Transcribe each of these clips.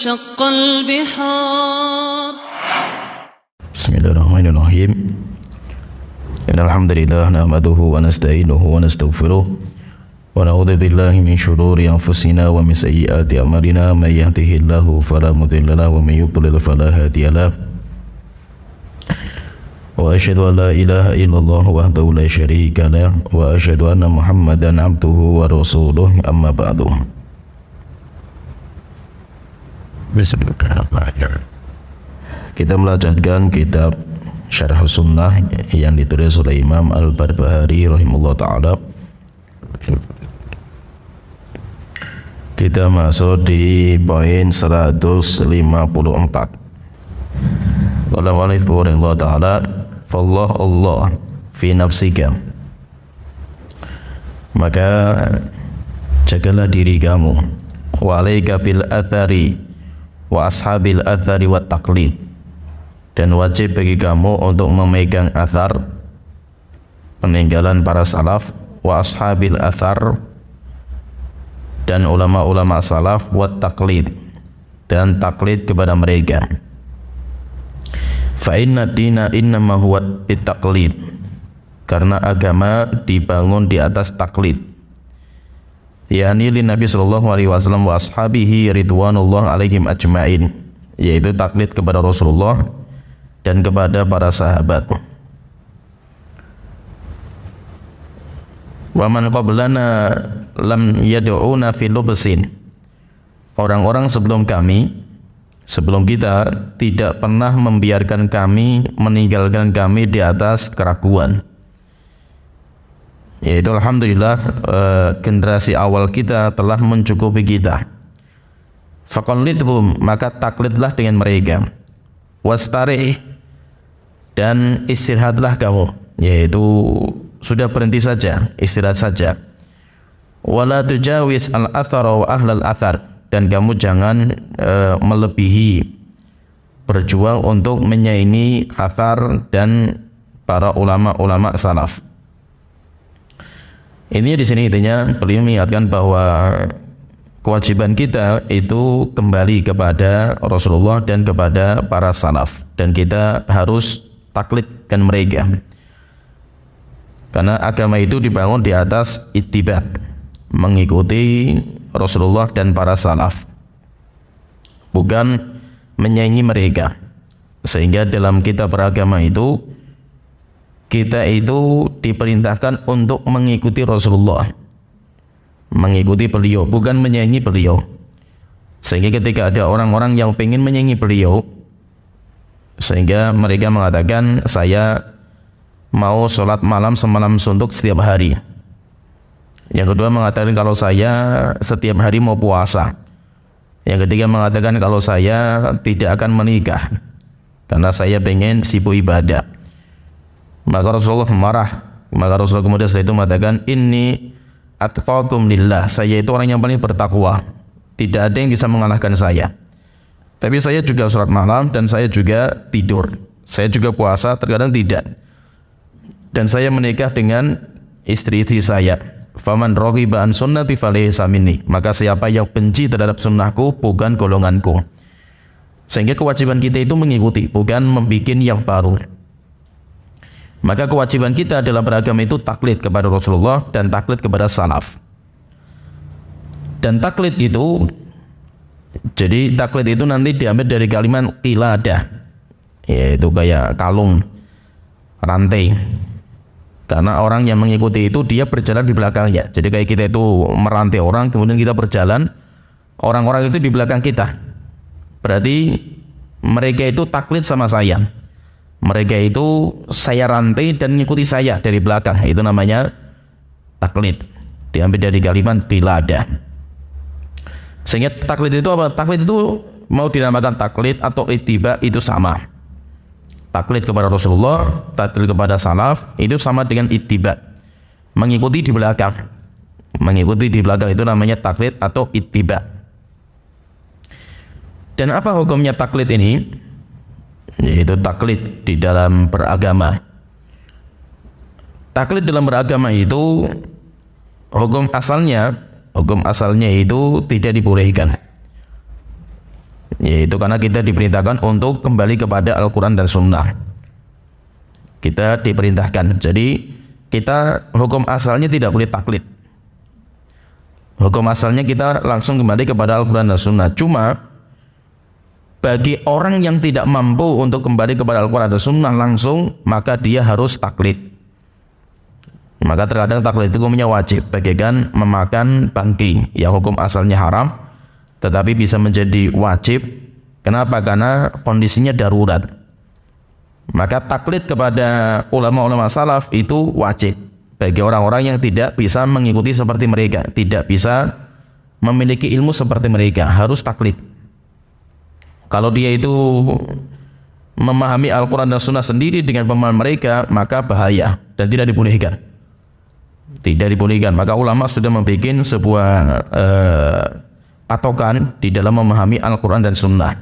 وانشق البحار. بسم الله الرحمن الرحيم. إن الحمد لله نحمده ونستعينه ونستغفره ونعوذ بالله من شرور أنفسنا ومن سيئات أعمالنا. من يهده الله فلا مضل له ومن يضلل فلا هادي له. وأشهد أن لا إله إلا الله وحده لا شريك له وأشهد أن محمدا عبده ورسوله. أما بعد. Bismillahirrahmanirrahim. Kita melanjutkan kitab Syarh Sunnah yang ditulis oleh Imam Al-Barbahari rahimahullah ta'ala. Kita masuk di poin 154. Qala walif rahimahullah ta'ala, fallah Allah fi nafsika, maka jagalah diri kamu, wa alaika bil athari wa ashabil athari wa taqlid, dan wajib bagi kamu untuk memegang athar, peninggalan para salaf, wa ashabil athar, dan ulama-ulama salaf, wa taqlid, dan taklid kepada mereka. Fa inna dina innama huwa bitaqlid, karena agama dibangun di atas taklid. Yani li Nabi sallallahu alaihi wasallam wa ashabihi ridwanullah alaihim ajmain, yaitu taklid kepada Rasulullah dan kepada para sahabat. Wa man qablana lam yad'una fi lubsin, orang-orang sebelum kami, sebelum kita, tidak pernah membiarkan kami, meninggalkan kami di atas keraguan. Yaitu alhamdulillah generasi awal kita telah mencukupi kita. Faqallidhum, maka taklidlah dengan mereka. Wastarih, dan istirahatlah kamu, yaitu sudah berhenti saja, istirahat saja. Wala tujawiz al-athar wa ahlal athar, dan kamu jangan melebihi berjuang untuk menyaingi athar dan para ulama-ulama salaf. Ini di sini intinya beliau mengingatkan bahwa kewajiban kita itu kembali kepada Rasulullah dan kepada para salaf, dan kita harus taklidkan mereka, karena agama itu dibangun di atas ittiba, mengikuti Rasulullah dan para salaf, bukan menyaingi mereka. Sehingga dalam kitab beragama itu, kita itu diperintahkan untuk mengikuti Rasulullah, mengikuti beliau, bukan menyaingi beliau. Sehingga ketika ada orang-orang yang ingin menyaingi beliau, sehingga mereka mengatakan, saya mau sholat malam semalam suntuk setiap hari. Yang kedua mengatakan, kalau saya setiap hari mau puasa. Yang ketiga mengatakan, kalau saya tidak akan menikah karena saya pengen sibuk ibadah. Maka Rasulullah marah. Maka Rasulullah kemudian setelah itu mengatakan, inni atqakum lillah, saya itu orang yang paling bertakwa, tidak ada yang bisa mengalahkan saya. Tapi saya juga sholat malam, dan saya juga tidur, saya juga puasa, terkadang tidak, dan saya menikah dengan istri-istri saya. Faman raghiba an sunnati falaysa minni, maka siapa yang benci terhadap sunnahku bukan golonganku. Sehingga kewajiban kita itu mengikuti, bukan membuat yang baru. Maka kewajiban kita dalam beragama itu taklid kepada Rasulullah dan taklid kepada salaf. Dan taklid itu, jadi taklid itu nanti diambil dari kalimat qiladah, yaitu kayak kalung, rantai. Karena orang yang mengikuti itu dia berjalan di belakangnya. Jadi kayak kita itu merantai orang, kemudian kita berjalan, orang-orang itu di belakang kita. Berarti mereka itu taklid sama saya. Mereka itu saya rantai dan mengikuti saya dari belakang. Itu namanya taklid. Diambil dari kalimat qiladah. Sehingga taklid itu apa? Taklid itu mau dinamakan taklid atau ittiba itu sama. Taklid kepada Rasulullah, taklid kepada salaf itu sama dengan ittiba, mengikuti di belakang. Mengikuti di belakang itu namanya taklid atau ittiba. Dan apa hukumnya taklid ini? Yaitu taklid di dalam beragama. Taklid dalam beragama itu hukum asalnya itu tidak dibolehkan. Yaitu karena kita diperintahkan untuk kembali kepada Al-Quran dan Sunnah. Kita diperintahkan. Jadi kita hukum asalnya tidak boleh taklid. Hukum asalnya kita langsung kembali kepada Al-Quran dan Sunnah. Cuma bagi orang yang tidak mampu untuk kembali kepada Al-Quran dan Sunnah langsung, maka dia harus taklid. Maka terkadang taklid itu hukumnya wajib, bagaikan memakan bangkai yang hukum asalnya haram, tetapi bisa menjadi wajib. Kenapa? Karena kondisinya darurat. Maka taklid kepada ulama-ulama salaf itu wajib bagi orang-orang yang tidak bisa mengikuti seperti mereka, tidak bisa memiliki ilmu seperti mereka, harus taklid. Kalau dia itu memahami Al-Quran dan Sunnah sendiri dengan pemahaman mereka, maka bahaya dan tidak dibolehkan. Tidak dibolehkan. Maka ulama sudah membuat sebuah patokan di dalam memahami Al-Quran dan Sunnah.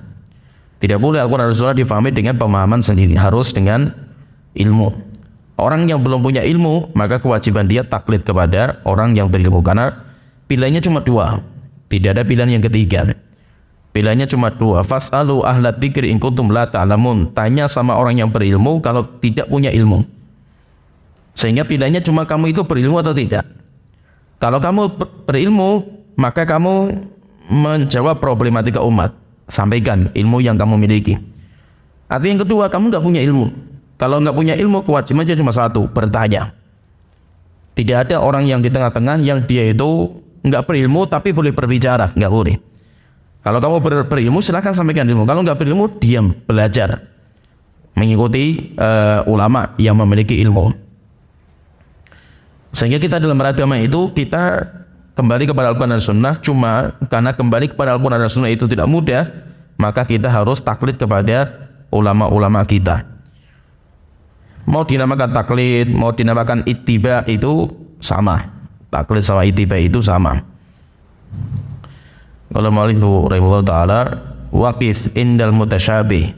Tidak boleh Al-Quran dan Sunnah difahami dengan pemahaman sendiri, harus dengan ilmu. Orang yang belum punya ilmu, maka kewajiban dia taklid kepada orang yang berilmu, karena pilihannya cuma dua, tidak ada pilihan yang ketiga. Pilihannya cuma dua. Fas'alu ahlat dzikri in kuntum la ta'lamun. Tanya sama orang yang berilmu kalau tidak punya ilmu. Sehingga pilihannya cuma kamu itu berilmu atau tidak. Kalau kamu berilmu, maka kamu menjawab problematika umat. Sampaikan ilmu yang kamu miliki. Artinya yang kedua, kamu nggak punya ilmu. Kalau nggak punya ilmu, kewajibannya cuma satu, bertanya. Tidak ada orang yang di tengah-tengah yang dia itu nggak berilmu tapi boleh berbicara, nggak boleh. Kalau kamu berilmu, silahkan sampaikan ilmu. Kalau nggak berilmu, diam, belajar, mengikuti ulama yang memiliki ilmu. Sehingga kita dalam beragama itu kita kembali kepada Al-Quran dan Sunnah. Cuma karena kembali kepada Al-Quran dan Sunnah itu tidak mudah, maka kita harus taklid kepada ulama-ulama kita. Mau dinamakan taklid, mau dinamakan ittiba, itu sama. Taklid sama ittiba itu sama. Kalau mu'allifu rahimahullah ta'ala, waqif indal mutasyabih.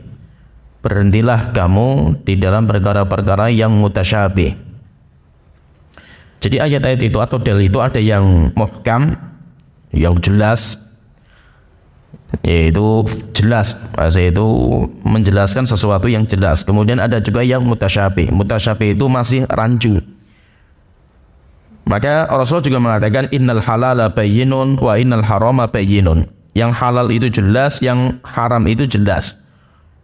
Berhentilah kamu di dalam perkara-perkara yang mutasyabih. Jadi ayat-ayat itu atau dalil itu ada yang muhkam, yang jelas, yaitu jelas, yaitu menjelaskan sesuatu yang jelas. Kemudian ada juga yang mutasyabih. Mutasyabih itu masih rancu. Maka Rasul juga mengatakan innal halala bayyinun wa innal harama bayyinun. Yang halal itu jelas, yang haram itu jelas.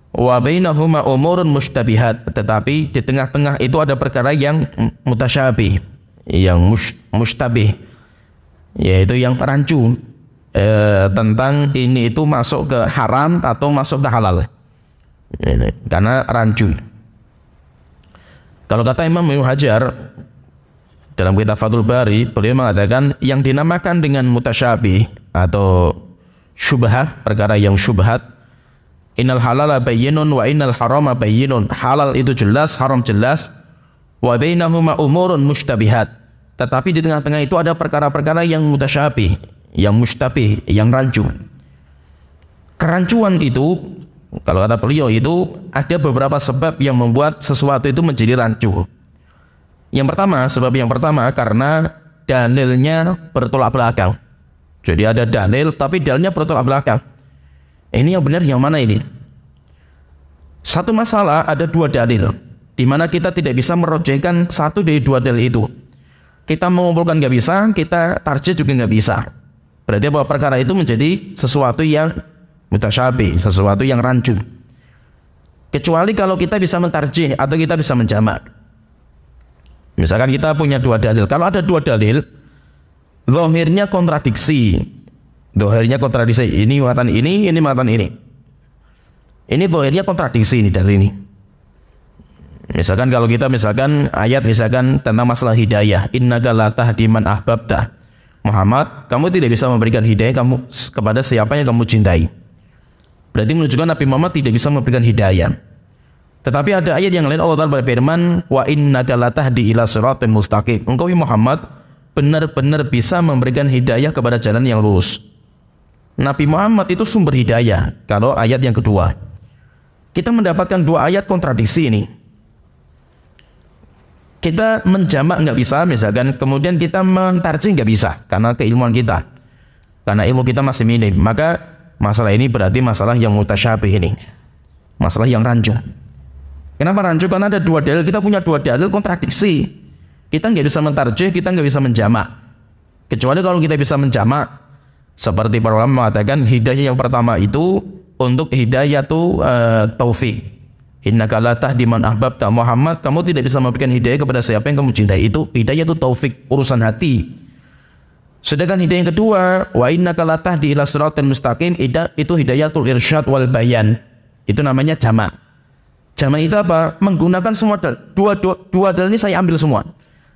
Wa bainahuma umurun mushtabihat. Tetapi di tengah-tengah itu ada perkara yang mutasyabih, yang mustabih, yaitu yang rancu, tentang ini itu masuk ke haram atau masuk ke halal, karena rancu. Kalau kata Imam Ibnu Hajar dalam kitab Fathul Bari, beliau mengatakan yang dinamakan dengan mutasyabih atau syubhah, perkara yang syubhat, innal halala bayyinun wa innal harama bayyinun. Halal itu jelas, haram jelas. Wa bainahuma umurun mushtabihat. Tetapi di tengah-tengah itu ada perkara-perkara yang mutasyabih, yang mustabih, yang rancu. Kerancuan itu, kalau kata beliau itu ada beberapa sebab yang membuat sesuatu itu menjadi rancu. Yang pertama, sebab yang pertama karena dalilnya bertolak belakang. Jadi ada dalil tapi dalilnya bertolak belakang. Ini yang benar, yang mana ini? Satu masalah ada dua dalil, di mana kita tidak bisa merojehkan satu dari dua dalil itu. Kita mengumpulkan nggak bisa, kita tarjih juga nggak bisa. Berarti bahwa perkara itu menjadi sesuatu yang mutasyabih, sesuatu yang rancu. Kecuali kalau kita bisa mentarjih atau kita bisa menjamak. Misalkan kita punya dua dalil. Kalau ada dua dalil, zahirnya kontradiksi. Zahirnya kontradiksi. Ini mengatakan ini mengatakan ini. Ini zahirnya kontradiksi ini dalil ini. Misalkan kalau kita ayat tentang masalah hidayah, innaka la tahdi man ahbabta. Muhammad, kamu tidak bisa memberikan hidayah kamu kepada siapa yang kamu cintai. Berarti menunjukkan Nabi Muhammad tidak bisa memberikan hidayah. Tetapi ada ayat yang lain, Allah Ta'ala berfirman, wa innaka la tahdi ila siratin mustaqim. Engkau Muhammad benar-benar bisa memberikan hidayah kepada jalan yang lurus. Nabi Muhammad itu sumber hidayah. Kalau ayat yang kedua, kita mendapatkan dua ayat kontradiksi ini. Kita menjamak nggak bisa, misalkan, kemudian kita mentarjih nggak bisa karena keilmuan kita, karena ilmu kita masih minim. Maka Masalah ini berarti masalah yang mutasyabih ini. Masalah yang rancu. Kenapa rancu? Karena ada dua dalil, kita punya dua dalil kontradiksi. Kita nggak bisa mentarjih, kita nggak bisa menjamak. Kecuali kalau kita bisa menjamak, seperti para ulama mengatakan hidayah yang pertama itu untuk hidayah taufik. Innaka la tahdi man ahbabta, Muhammad, kamu tidak bisa memberikan hidayah kepada siapa yang kamu cintai. Itu hidayah itu taufik, urusan hati. Sedangkan hidayah yang kedua, wa innaka la tahdi ila siratal mustaqim, itu hidayatul irsyad wal bayan. Itu namanya jamak. Jamak itu apa? Menggunakan semua dalil. Dua dalil ini saya ambil semua.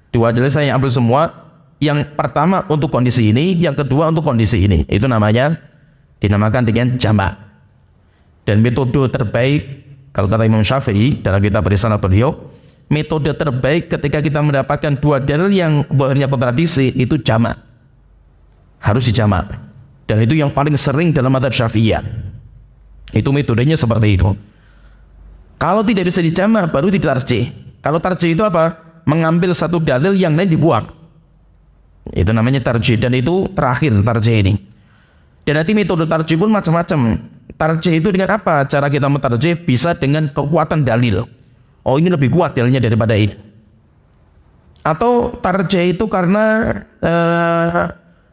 Dua dalil saya ambil semua. Yang pertama untuk kondisi ini, yang kedua untuk kondisi ini. Itu namanya dinamakan dengan jamak. Dan metode terbaik, kalau kata Imam Syafi'i dalam kitab risalah beliau, metode terbaik ketika kita mendapatkan dua dalil yang zahirnya kontradiksi itu jamak. Harus dijamak. Dan itu yang paling sering dalam mazhab Syafi'iyah. Itu metodenya seperti itu. Kalau tidak bisa dijamak baru ditarjih. Kalau tarjih itu apa? Mengambil satu dalil yang lain dibuang. Itu namanya tarjih, dan itu terakhir tarjih ini. Dan nanti metode tarjih pun macam-macam. Tarjih itu dengan apa? Cara kita mentarjih bisa dengan kekuatan dalil. Oh, ini lebih kuat dalilnya daripada ini. Atau tarjih itu karena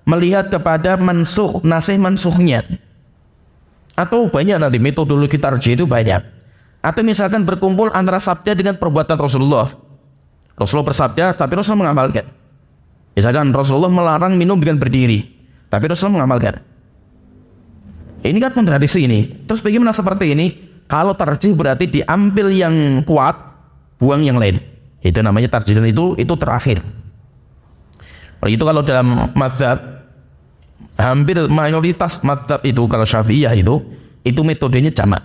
melihat kepada mansuh, nasih mansuhnya. Atau banyak nanti metodologi tarjih itu banyak. Atau misalkan berkumpul antara sabda dengan perbuatan Rasulullah. Rasulullah bersabda, tapi Rasulullah mengamalkan. Misalkan Rasulullah melarang minum dengan berdiri, tapi Rasulullah mengamalkan. Ini kan kontradiksi ini. Terus bagaimana seperti ini? Kalau tarjih berarti diambil yang kuat, buang yang lain. Itu namanya tarjih, dan itu terakhir. Itu kalau dalam mazhab, hampir mayoritas mazhab itu kalau Syafi'iyah itu metodenya jamak.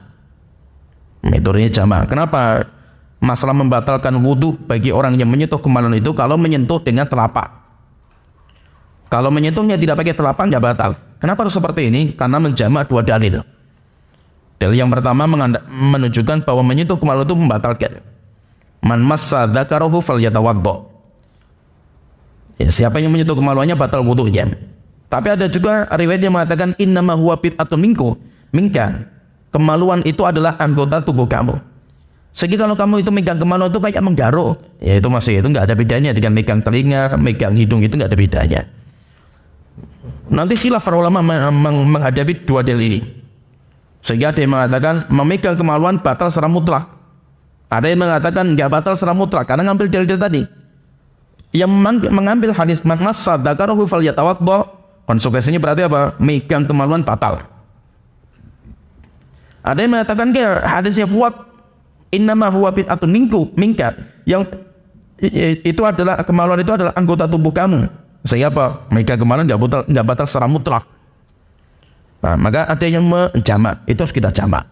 Metodenya jamak. Kenapa? Masalah membatalkan wudhu bagi orang yang menyentuh kemaluan itu kalau menyentuh dengan telapak. Kalau menyentuhnya tidak pakai telapak nggak batal. Kenapa harus seperti ini? Karena menjamak dua dalil. Dalil yang pertama menunjukkan bahwa menyentuh kemaluan itu membatalkan. Man massa dzakarahu falyatawaddo. Ya, siapa yang menyentuh kemaluannya batal wudunya. Tapi ada juga riwayat yang mengatakan innama huwa bid'atun minka. Kemaluan itu adalah anggota tubuh kamu. Sehingga kalau kamu itu megang kemaluan itu kayak menggaruk, ya itu masih itu nggak ada bedanya dengan megang telinga, megang hidung, itu nggak ada bedanya. Nanti khilaf para ulama menghadapi dua dalil ini. Sehingga ada yang mengatakan memegang kemaluan batal secara mutlak. Ada yang mengatakan nggak batal secara mutlak karena ngambil dalil tadi. Yang mengambil hadis man massa dzakarahu falyatawaddo, konsekuensinya berarti apa? Megang kemaluan batal. Ada yang mengatakan hadisnya kuat, innama huwa bid'atun minka, yang itu adalah kemaluan itu adalah anggota tubuh kamu. Sehingga apa? Megang kemaluan nggak batal secara mutlak. Nah, maka ada yang menjamak, itu harus kita jamak.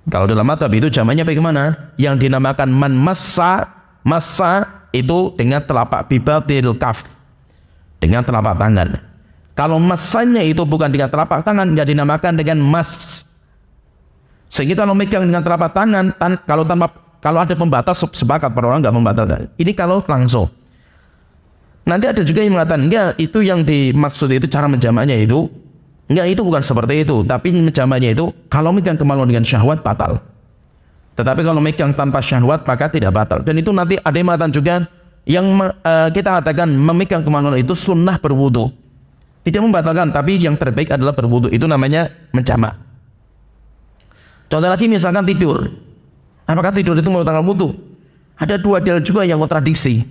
Kalau dalam mazhab itu jamaknya bagaimana? Yang dinamakan man massa itu dengan telapak bibatil kaf, dengan telapak tangan. Kalau masanya itu bukan dengan telapak tangan, nggak dinamakan dengan mas. Sehingga kalau megang dengan telapak tangan, kalau ada pembatas sepakat para orang nggak membatalkan. Ini kalau langsung. Nanti ada juga yang mengatakan enggak, itu yang dimaksud itu cara menjamaknya itu enggak, itu bukan seperti itu. Tapi menjamaknya itu kalau megang kemaluan dengan syahwat batal. Tetapi kalau megang tanpa syahwat maka tidak batal. Dan itu nanti ada yang mengatakan juga yang kita katakan memegang kemaluan itu sunnah berwudu. Tidak membatalkan, tapi yang terbaik adalah berwudu. Itu namanya menjamak. Contoh lagi misalkan tidur. Apakah tidur itu membatalkan wudu? Ada dua dalil juga yang kontradiksi.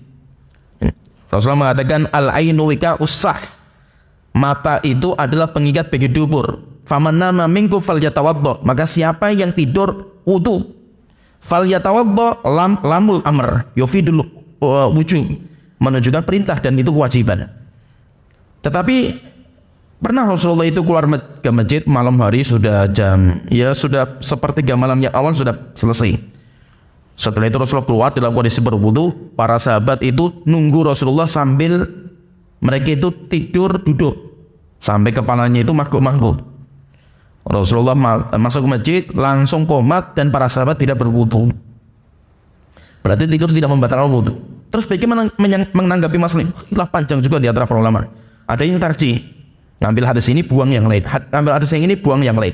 Rasulullah mengatakan al-ainu wika usah. Mata itu adalah pengikat bagi dubur. Faman nama minkum falyatawaddo. Maka siapa yang tidur wudu. Falyatawaddo lamul amr yufidul wujub, menunjukkan perintah dan itu kewajiban. Tetapi pernah Rasulullah itu keluar ke masjid malam hari, sudah sudah sepertiga malam yang awal sudah selesai. Setelah itu Rasulullah keluar dalam kondisi berwudu. Para sahabat itu nunggu Rasulullah sambil mereka itu tidur duduk sampai kepalanya itu mangkuk-mangkuk. Rasulullah masuk ke masjid langsung qomat dan para sahabat tidak berwudu. Berarti tidur tidak membatalkan wudu. Terus bagaimana menanggapi masalah ini? Khilaf panjang juga di antara para ulama. Ada yang tarjih. Ngambil hadis ini buang yang lain, ngambil hadis yang ini buang yang lain.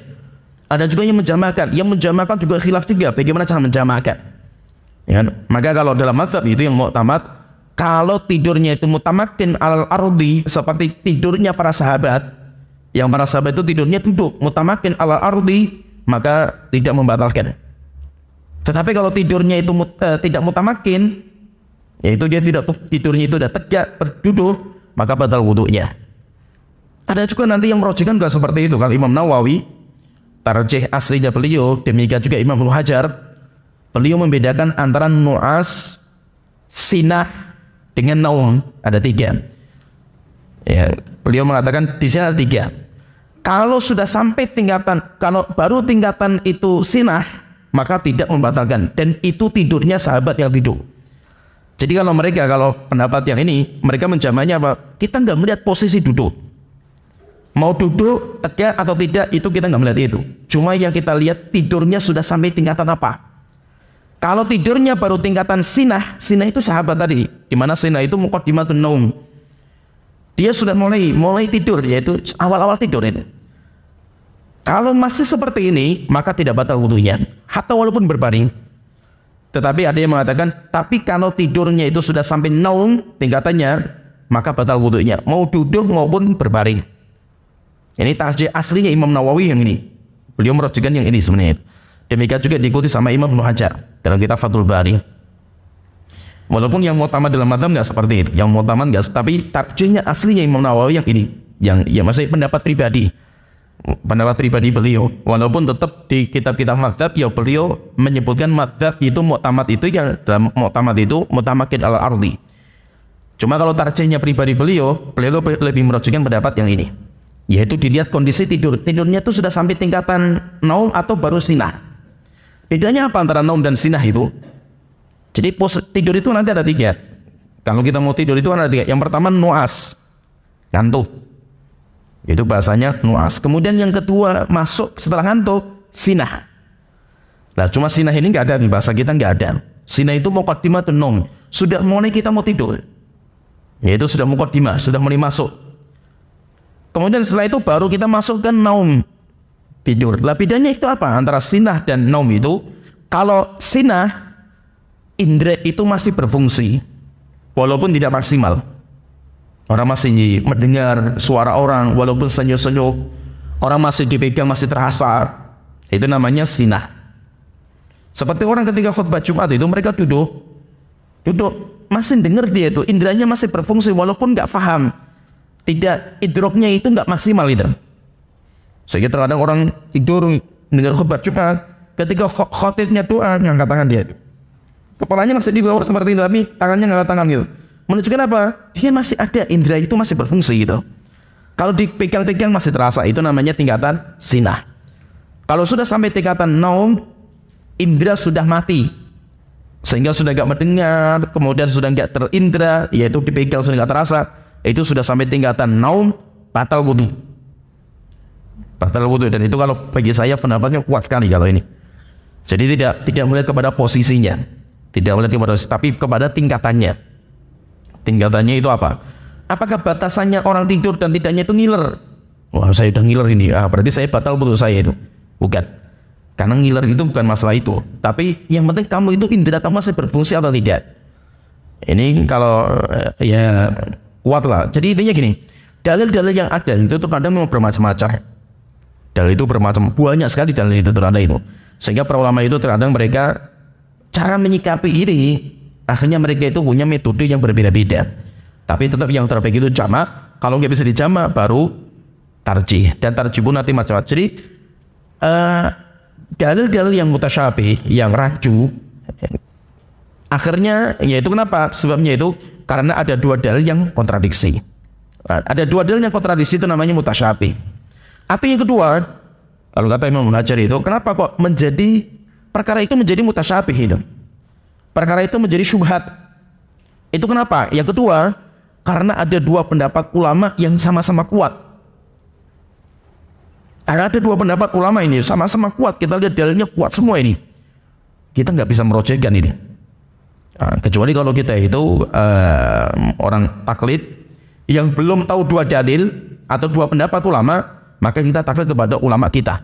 Ada juga yang menjamakan. Yang menjamakan juga khilaf juga bagaimana cara menjamakan. Ya, maka kalau dalam mazhab itu yang mu'tamad, kalau tidurnya itu mutamakin alal ardi seperti tidurnya para sahabat, yang para sahabat itu tidurnya duduk mutamakin alal ardi, maka tidak membatalkan. Tetapi kalau tidurnya itu tidak mutamakin, yaitu dia tidak tidurnya itu sudah tegak berduduk, maka batal wudunya. Ada juga nanti yang merujukkan juga seperti itu. Kalau Imam Nawawi, tarjih aslinya beliau, demikian juga Imam Ibnu Hajar, beliau membedakan antara nu'as, sinah dengan naum. Ada 3. Ya, beliau mengatakan di sini ada 3. Kalau sudah sampai tingkatan, kalau baru tingkatan itu sinah, maka tidak membatalkan. Dan itu tidurnya sahabat yang tidur. Jadi kalau pendapat yang ini, mereka menjamahnya apa? Kita nggak melihat posisi duduk. Mau duduk, tegak atau tidak, itu kita nggak melihat itu. Cuma yang kita lihat tidurnya sudah sampai tingkatan apa. Kalau tidurnya baru tingkatan sinah itu sahabat tadi. Dimana sinah itu muqaddimatun naum. Dia sudah mulai tidur, yaitu awal-awal tidur itu. Kalau masih seperti ini, maka tidak batal wudunya. Hatta walaupun berbaring. Tetapi ada yang mengatakan, tapi kalau tidurnya itu sudah sampai naum tingkatannya, maka batal wudunya. Mau duduk maupun berbaring. Ini tarjih aslinya Imam Nawawi yang ini. Beliau merujukkan yang ini sebenarnya. Demikian juga diikuti sama Imam Ibnu Hajar dalam kitab Fathul Bari. Walaupun yang mu'tamad dalam mazhab nggak seperti itu, yang mu'tamad nggak, tapi tarjihnya aslinya Imam Nawawi yang ini, yang masih pendapat pribadi beliau. Walaupun tetap di kitab-kitab mazhab, ya beliau menyebutkan mazhab itu mu'tamad itu yang dalam mu'tamad itu mutamakin al ardi. Cuma kalau tarjihnya pribadi beliau lebih merujukkan pendapat yang ini. Yaitu dilihat kondisi tidurnya itu sudah sampai tingkatan naum atau baru sinah. Bedanya apa antara naum dan sinah itu? Jadi tidur itu nanti ada 3. Kalau kita mau tidur itu ada 3. Yang pertama nuas, ngantuk. Itu bahasanya nuas. Kemudian yang kedua masuk setelah ngantuk, sinah. Nah cuma sinah ini nggak ada di bahasa kita, nggak ada. Sinah itu muqaddimatun naum. Sudah mulai kita mau tidur. Yaitu sudah muqaddimah, sudah mulai masuk. Kemudian setelah itu baru kita masuk ke naum, tidur. Lah bedanya itu apa antara sinah dan naum itu? Kalau sinah, indera itu masih berfungsi walaupun tidak maksimal. Orang masih mendengar suara orang walaupun senyum-senyum. Orang masih dipegang, masih terasa. Itu namanya sinah. Seperti orang ketika khutbah Jumat itu mereka duduk masih dengar dia itu, inderanya masih berfungsi walaupun nggak paham. Tidak, idroknya itu nggak maksimal itu. Sehingga terkadang orang tidur dengar khutbah Jumat, ketika khotibnya doa ngangkat tangan dia. Kepalanya masih di bawah seperti itu, tapi tangannya ngangkat tangan gitu. Menunjukkan apa? Dia masih ada, indera itu masih berfungsi gitu. Kalau dipegang-pegang masih terasa, itu namanya tingkatan sinah. Kalau sudah sampai tingkatan naum, indera sudah mati, sehingga sudah nggak mendengar, kemudian sudah nggak terindra, yaitu dipegang sudah nggak terasa. Itu sudah sampai tingkatan naum, batal wudu. Dan itu kalau bagi saya pendapatnya kuat sekali kalau ini. Jadi tidak melihat kepada posisinya, tidak melihat kepada, tapi kepada tingkatannya. Tingkatannya itu apa? Apakah batasannya orang tidur dan tidaknya itu ngiler? Wah, saya udah ngiler ini. Berarti saya batal wudu saya itu. Bukan. Karena ngiler itu bukan masalah itu. Tapi yang penting kamu itu indera kamu masih berfungsi atau tidak. Ini kalau ya kuat lah. Jadi intinya gini, dalil-dalil yang ada itu terkadang memang bermacam-macam. Dalil itu banyak sekali dalil itu terkadang itu. Sehingga para ulama itu terkadang mereka cara menyikapi ini, akhirnya mereka itu punya metode yang berbeda-beda. Tapi tetap yang terbaik itu jamak. Kalau nggak bisa dijamak baru tarjih. Dan tarjih pun nanti macam-macam. Jadi dalil-dalil yang mutasyabih, yang rancu, akhirnya yaitu kenapa? Sebabnya itu karena ada 2 dalil yang kontradiksi. Ada 2 dalil yang kontradiksi itu namanya mutasyabih. Atau yang kedua, kalau kata Imam Ibnu Hajar itu, kenapa kok perkara itu menjadi mutasyabih itu? Perkara itu menjadi syubhat. Itu kenapa? Yang kedua, karena ada 2 pendapat ulama yang sama-sama kuat. Ada 2 pendapat ulama ini sama-sama kuat. Kita lihat dalilnya kuat semua ini. Kita nggak bisa merojekkan ini. Kecuali kalau kita itu orang taklid yang belum tahu 2 dalil, atau dua pendapat ulama, maka kita taklid kepada ulama kita.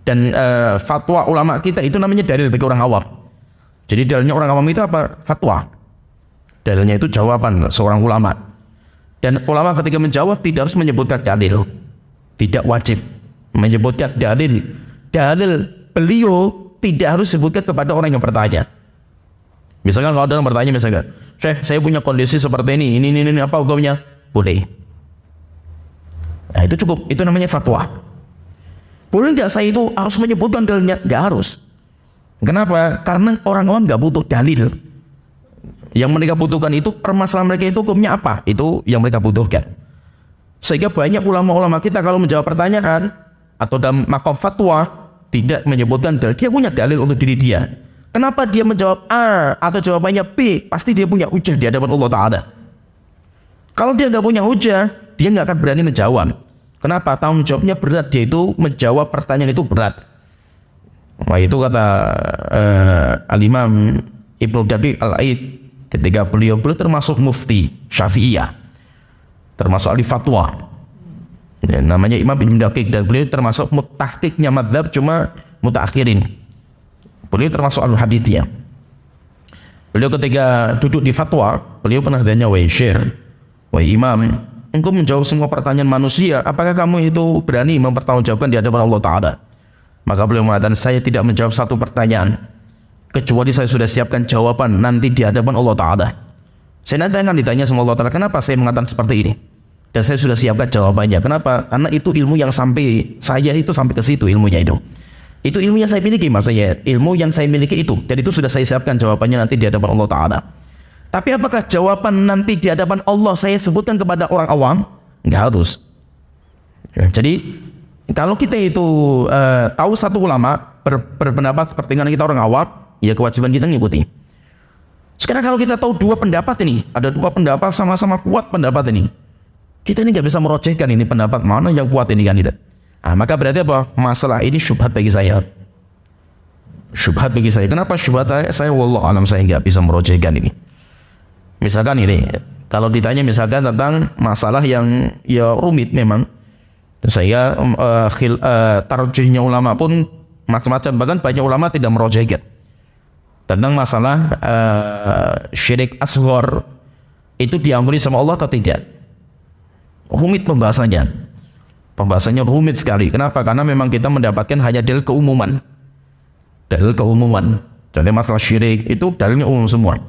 Dan fatwa ulama kita itu namanya dalil bagi orang awam. Jadi dalilnya orang awam itu apa? Fatwa. Dalilnya itu jawaban seorang ulama. Dan ulama ketika menjawab tidak harus menyebutkan dalil. Tidak wajib menyebutkan dalil. Dalil beliau tidak harus sebutkan kepada orang yang bertanya. Misalkan kalau ada yang bertanya, misalkan, Syekh, saya punya kondisi seperti ini apa hukumnya? Boleh. Nah, itu cukup, itu namanya fatwa. Boleh nggak saya itu harus menyebutkan dalilnya? Nggak harus. Kenapa? Karena orang awam nggak butuh dalil. Yang mereka butuhkan itu permasalahan mereka itu hukumnya apa? Itu yang mereka butuhkan. Sehingga banyak ulama-ulama kita kalau menjawab pertanyaan atau dalam makom fatwa tidak menyebutkan dalil, dia punya dalil untuk diri dia. Kenapa dia menjawab A atau jawabannya B? Pasti dia punya hujah di hadapan Allah Ta'ala. Kalau dia nggak punya hujah, dia nggak akan berani menjawab. Kenapa? Tanggung jawabnya berat. Dia itu menjawab pertanyaan itu berat. Wah, itu kata Al-Imam Ibnu Daqiq Al-Aid ketika beliau termasuk mufti Syafi'iyah, termasuk ahli fatwa. Ya, namanya Imam Ibnu Daqiq, dan beliau termasuk mutahqiqnya madzhab, cuma mutakhirin. Beliau termasuk al-hadithiyah. Beliau ketika duduk di fatwa, beliau pernah tanya, wahai Syekh, wahai Imam, engkau menjawab semua pertanyaan manusia, apakah kamu itu berani mempertanggungjawabkan di hadapan Allah Ta'ala? Maka beliau mengatakan, saya tidak menjawab satu pertanyaan kecuali saya sudah siapkan jawaban nanti di hadapan Allah Ta'ala. Saya nanti akan ditanya sama Allah Ta'ala, kenapa saya mengatakan seperti ini? Dan saya sudah siapkan jawabannya. Kenapa? Karena itu ilmu yang sampai saya itu sampai ke situ ilmunya itu. Itu ilmu yang saya miliki, maksudnya ilmu yang saya miliki itu, dan itu sudah saya siapkan jawabannya nanti di hadapan Allah Ta'ala. Tapi apakah jawaban nanti di hadapan Allah saya sebutkan kepada orang awam? Nggak harus. Ya, jadi kalau kita itu tahu satu ulama berpendapat seperti dengan kita orang awam, ya kewajiban kita ngikuti. Sekarang kalau kita tahu dua pendapat ini, ada dua pendapat sama-sama kuat pendapat ini, kita ini nggak bisa merojehkan ini pendapat mana yang kuat ini kan tidak. Nah, maka berarti apa? Masalah ini syubhat bagi saya. Syubhat bagi saya. Kenapa syubhat saya? Wallahu alam, saya nggak bisa merojehkan ini. Misalkan ini, kalau ditanya misalkan tentang masalah yang ya rumit memang, saya tarjihnya ulama pun macam-macam, bahkan banyak ulama tidak merojehkan tentang masalah syirik asghar itu diampuni sama Allah atau tidak. Rumit pembahasannya. Pembahasannya rumit sekali. Kenapa? Karena memang kita mendapatkan hanya dalil keumuman. Dalil keumuman. Jadi masalah syirik itu dalilnya umum semua.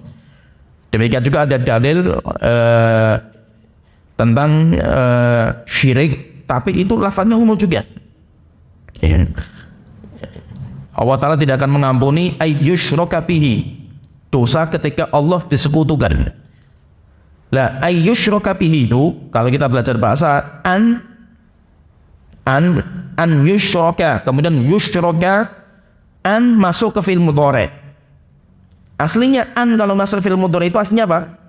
Demikian juga ada dalil tentang syirik, tapi itu lafaznya umum juga. Ya. Allah Ta'ala tidak akan mengampuni ayyushraka bihi, dosa ketika Allah disekutukan. Lah ayyushraka bihi itu kalau kita belajar bahasa an yushraka, kemudian yushraka an masuk ke fi'il mudhari. Aslinya an kalau masuk fi'il mudhari itu aslinya apa?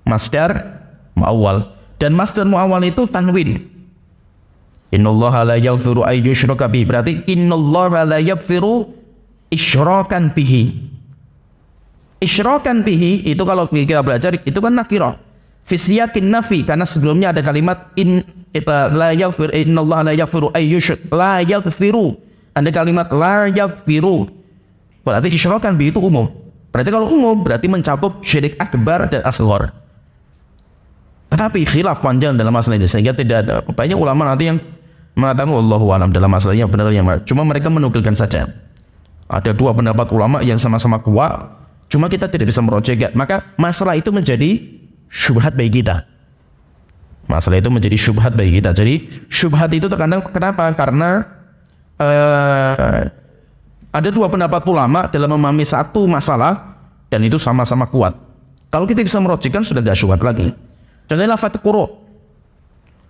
Masdar muawwal, dan masdar muawwal itu tanwin. Innallaha la yaghfiru ay yushraka bihi, berarti innallaha la yaghfiru isyrakan bihi. Isyrakan bihi itu kalau kita belajar itu kan nakirah fi siyaqin nafi, karena sebelumnya ada kalimat la yaghfir, innallaha la yaghfiru ay yushrik, la yaghfiru, ada kalimat la yaghfiru, berarti isyrakan bihi itu umum. Berarti kalau umum berarti mencakup syirik akbar dan asghar. Tetapi khilaf panjang dalam masalah ini, sehingga tidak ada banyak ulama nanti yang mengatakan wallahu alam dalam masalahnya benar yang cuma mereka menukilkan saja. Ada dua pendapat ulama yang sama-sama kuat, cuma kita tidak bisa merojehkan. Maka masalah itu menjadi syubhat bagi kita. Masalah itu menjadi syubhat bagi kita. Jadi syubhat itu terkadang kenapa? Karena ada dua pendapat ulama dalam memahami satu masalah dan itu sama-sama kuat. Kalau kita bisa merojehkan sudah tidak syubhat lagi. Contohnya lafadz quru.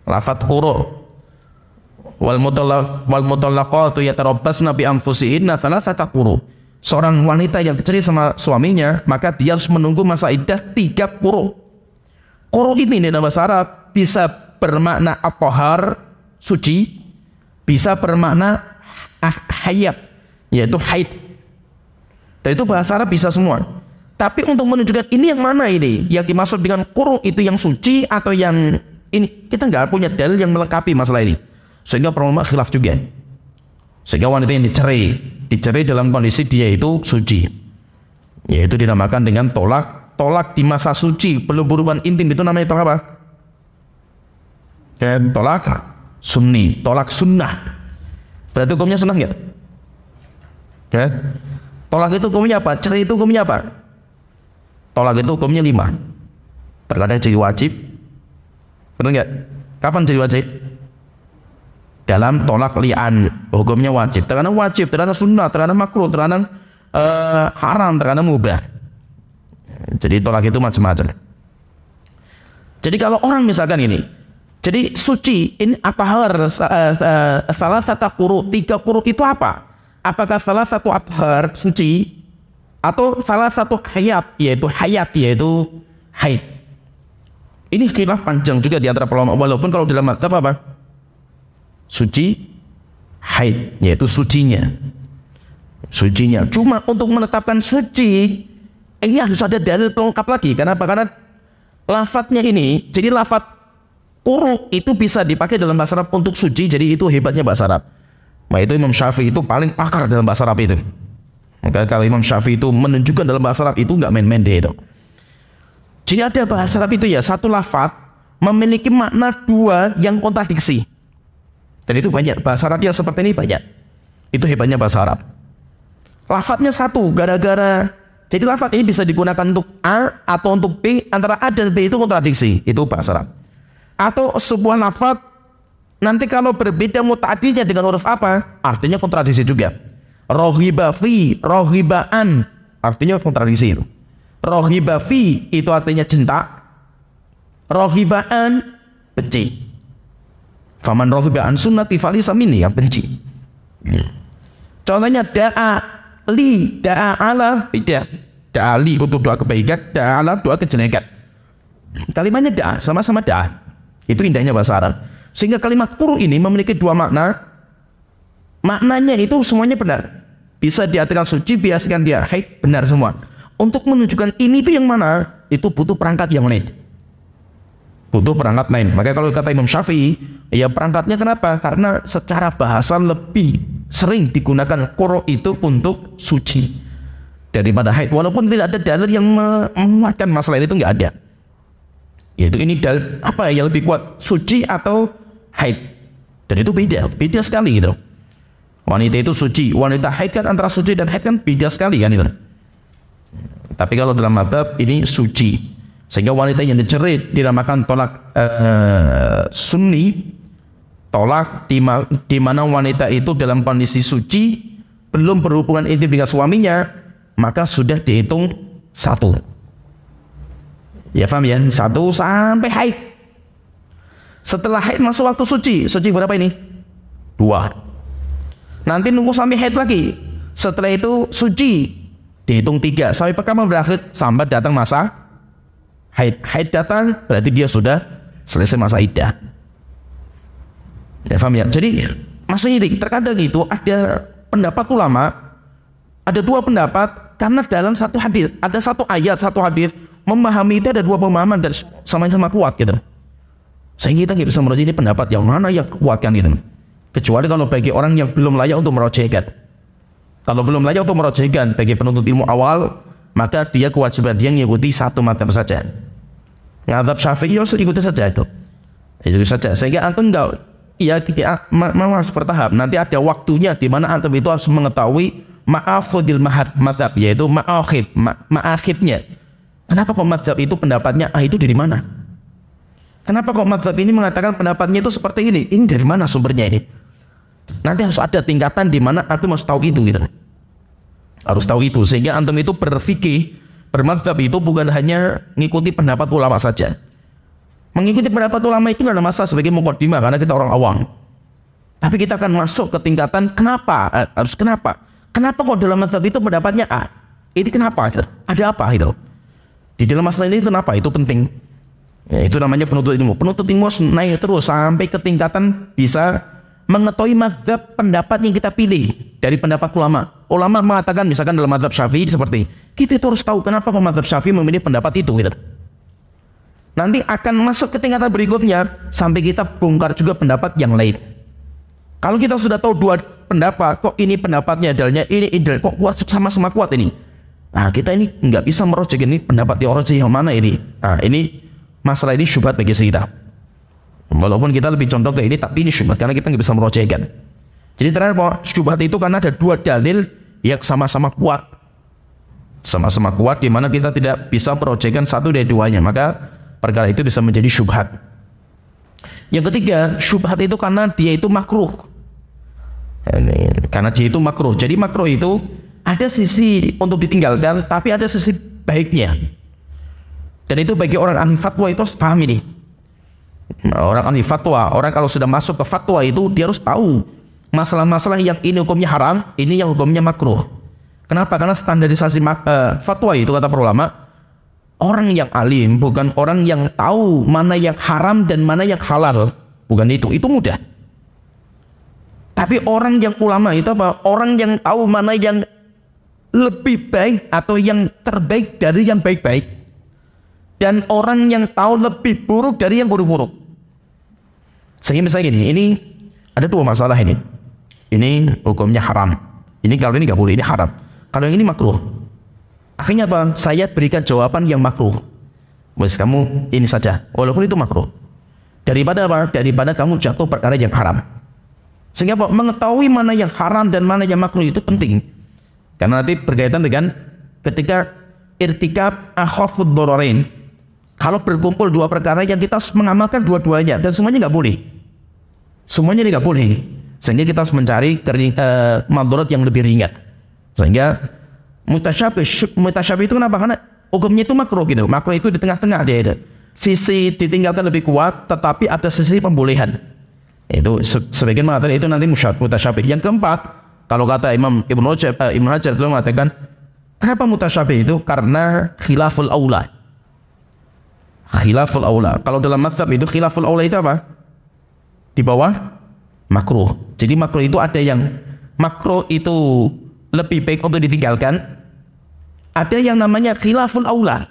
Lafadz quru. Wal mutallaqatu yatarabbasna bi anfusihinna thalathata quru. Seorang wanita yang bercerai sama suaminya, maka dia harus menunggu masa iddah 3 quru. Quru ini dalam bahasa Arab bisa bermakna at-tahar, suci, bisa bermakna hayat, yaitu haid. Dan itu bahasa Arab bisa semua. Tapi untuk menunjukkan ini yang mana ini, yang dimaksud dengan quru itu yang suci atau yang Ini kita nggak punya dalil yang melengkapi masalah ini. Sehingga para ulama khilaf juga. Sehingga wanita yang dicerai dalam kondisi dia itu suci. Yaitu dinamakan dengan tolak di masa suci, belum berhubungan intim, itu namanya tolak apa? Tolak sunni, tolak sunnah. Berarti hukumnya sunnah nggak? Tolak itu hukumnya apa? Cerai itu hukumnya apa? Tolak itu hukumnya 5. Terkadang jadi wajib. Benar nggak? Kapan jadi wajib? Dalam tolak li'an, hukumnya wajib. Terkadang wajib, terkadang sunnah, terkadang makruh, terkadang haram, terkadang mubah. Jadi tolak itu macam-macam. Jadi kalau orang misalkan ini, jadi suci ini apa harus salah satu quru, 3 quru itu apa? Apakah salah satu athar suci atau salah satu hayat yaitu haid? Ini khilaf panjang juga di antara ulama, walaupun kalau dalam mazhab apa? Suci haid, yaitu sucinya. Cuma untuk menetapkan suci ini harus ada dalil pelengkap lagi. Kenapa? Karena lafadznya ini, jadi lafadz quru itu bisa dipakai dalam bahasa Arab untuk suci. Jadi itu hebatnya bahasa Arab. Nah itu Imam Syafi'i itu paling pakar dalam bahasa Arab itu. Maka kalau Imam Syafi'i itu menunjukkan dalam bahasa Arab itu nggak main-main deh itu. Jadi ada bahasa Arab itu ya, satu lafadz memiliki makna 2 yang kontradiksi. Dan itu banyak, bahasa Arab yang seperti ini banyak. Itu hebatnya bahasa Arab. Lafadznya satu, gara-gara jadi lafadz ini bisa digunakan untuk A atau untuk B, antara A dan B itu kontradiksi. Itu bahasa Arab. Atau sebuah lafadz nanti kalau berbeda muta'addinya dengan huruf apa, artinya kontradiksi juga. Rohiba fi, rohibaan, artinya kontradiksi itu. Rohiba fi itu artinya cinta, rohibaan benci. Faman rohibaan sunnati falisa minni, yang benci. Contohnya da'a li, da'a ala, beda. Da'a li untuk doa kebaikan, da'a ala doa kejelekan. Kalimatnya da'a, sama-sama da'a. Itu indahnya bahasa Arab. Sehingga kalimat quru ini memiliki 2 makna. Maknanya itu semuanya benar. Bisa diartikan suci, biasakan dia haid, benar semua. Untuk menunjukkan ini itu yang mana, itu butuh perangkat yang lain. Butuh perangkat lain. Maka kalau kata Imam Syafi'i, ya perangkatnya kenapa? Karena secara bahasa lebih sering digunakan quru itu untuk suci daripada haid. Walaupun tidak ada dalil yang menguatkan masalah ini, itu nggak ada. Yaitu ini dalil apa yang lebih kuat, suci atau haid? Dan itu beda sekali gitu. Wanita itu suci, wanita haid kan, antara suci dan haid kan beda sekali kan itu. Tapi kalau dalam mazhab ini suci. Sehingga wanita yang dicerai dinamakan tolak sunni, tolak di mana wanita itu dalam kondisi suci, belum berhubungan intim dengan suaminya, maka sudah dihitung 1. Ya paham ya? 1 sampai haid. Setelah haid masuk waktu suci. Suci berapa ini? 2. Nanti nunggu sampai haid lagi. Setelah itu suci, dihitung 3 sampai pertama berakhir, sampai datang masa haid. Haid datang berarti dia sudah selesai masa iddah. Ya paham ya? Jadi maksudnya terkadang itu ada pendapat ulama, ada 2 pendapat karena dalam satu hadis, ada satu ayat, satu hadis memahami itu ada 2 pemahaman dan sama-sama kuat gitu. Sehingga kita nggak bisa merujak ini pendapat yang mana yang kuat kan gitu. Kecuali kalau bagi orang yang belum layak untuk merujukkan. Kalau belum layak untuk merujukkan bagi penuntut ilmu awal, maka dia kewajiban dia mengikuti satu mazhab saja. Mazhab Syafi'i harus ikuti saja itu. Itu saja. Sehingga antum enggak, ya memang harus bertahap. Nanti ada waktunya di mana antum itu harus mengetahui ma'afudil mazhab, yaitu ma'akhidnya. Kenapa kok mazhab itu pendapatnya itu dari mana? Kenapa kok mazhab ini mengatakan pendapatnya itu seperti ini? Ini dari mana sumbernya ini? Nanti harus ada tingkatan di mana antum harus tahu itu gitu. Harus tahu itu sehingga antum itu berfikih, bermadzhab itu bukan hanya mengikuti pendapat ulama saja. Mengikuti pendapat ulama itu adalah masalah sebagai muqaddimah karena kita orang awam. Tapi kita akan masuk ke tingkatan kenapa? Harus kenapa? Kenapa kok dalam mazhab itu pendapatnya A? Ini kenapa? Ada apa itu? Di dalam masalah ini kenapa? Itu penting. Ya, itu namanya penuntut ilmu. Penuntut ilmu naik terus sampai ke tingkatan bisa mengetahui mazhab pendapat yang kita pilih dari pendapat ulama. Ulama mengatakan misalkan dalam mazhab Syafi'i seperti kita itu harus tahu kenapa kok mazhab Syafi'i memilih pendapat itu gitu. nanti akan masuk ke tingkatan berikutnya sampai kita bongkar juga pendapat yang lain. Kalau kita sudah tahu dua pendapat, kok ini pendapatnya dalilnya ini ideal, kok kuat sama-sama kuat ini. Nah, kita ini nggak bisa merojek ini pendapat yang mana ini. Nah, ini masalah ini syubhat bagi kita. Walaupun kita lebih condong ke ini, tapi ini syubhat karena kita nggak bisa merojekkan. Jadi ternyata syubhat itu karena ada dua dalil yang sama-sama kuat. Sama-sama kuat di mana kita tidak bisa merojekkan satu dari duanya, maka perkara itu bisa menjadi syubhat. Yang ketiga, syubhat itu karena dia itu makruh. Karena dia itu makruh. Jadi makruh itu ada sisi untuk ditinggalkan, tapi ada sisi baiknya. Dan itu bagi orang ahli fatwa itu harus paham ini. Orang ahli fatwa, orang kalau sudah masuk ke fatwa itu dia harus tahu masalah-masalah yang ini hukumnya haram, ini yang hukumnya makruh. Kenapa? Karena standarisasi fatwa itu kata para ulama, orang yang alim bukan orang yang tahu mana yang haram dan mana yang halal. Bukan itu mudah. Tapi orang yang ulama itu apa? Orang yang tahu mana yang lebih baik atau yang terbaik dari yang baik-baik. Dan orang yang tahu lebih buruk dari yang buruk-buruk. Sehingga misalnya gini, ini ada dua masalah ini. Ini hukumnya haram. Ini kalau ini nggak boleh, ini haram. Kalau yang ini makruh. Akhirnya apa? Saya berikan jawaban yang makruh. Wes kamu ini saja, walaupun itu makruh. Daripada apa? Daripada kamu jatuh perkara yang haram. Sehingga apa? Mengetahui mana yang haram dan mana yang makruh itu penting. Karena nanti berkaitan dengan ketika irtikab akhafud dhararain. Kalau berkumpul dua perkara yang kita harus mengamalkan dua-duanya dan semuanya nggak boleh. Semuanya ini nggak boleh. Sehingga kita harus mencari madarat yang lebih ringan. Sehingga mutasyabih itu kenapa? Karena hukumnya itu makruh gitu. Makruh itu di tengah-tengah dia itu. Sisi ditinggalkan lebih kuat, tetapi ada sisi pembolehan. Itu sebagian mengatakan itu nanti mutasyabih. Yang keempat, kalau kata Imam Ibnu Hajar beliau mengatakan, kenapa mutasyabih itu? Karena khilaful aula. Khilaful aula. Kalau dalam mazhab itu khilaful aula itu apa? Di bawah makruh. Jadi makruh itu ada yang makruh itu lebih baik untuk ditinggalkan. Ada yang namanya khilaful aula.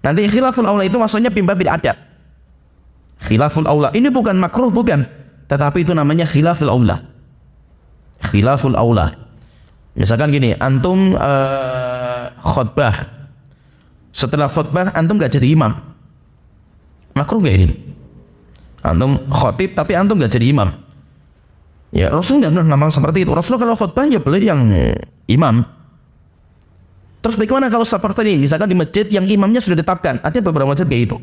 Nanti khilaful aula itu maksudnya bimba bil adab. Khilaful aula ini bukan makruh, bukan, tetapi itu namanya khilaful aula. Khilaful aula. Misalkan gini, antum khutbah. Setelah khutbah antum gak jadi imam. Makruh gak ini? Antum khotib tapi antum gak jadi imam. Ya, Rasul nggak ngomong seperti itu. Rasul kalau khutbah ya boleh yang imam. Terus bagaimana kalau seperti ini? Misalkan di masjid yang imamnya sudah ditetapkan. Ada beberapa masjid kayak itu.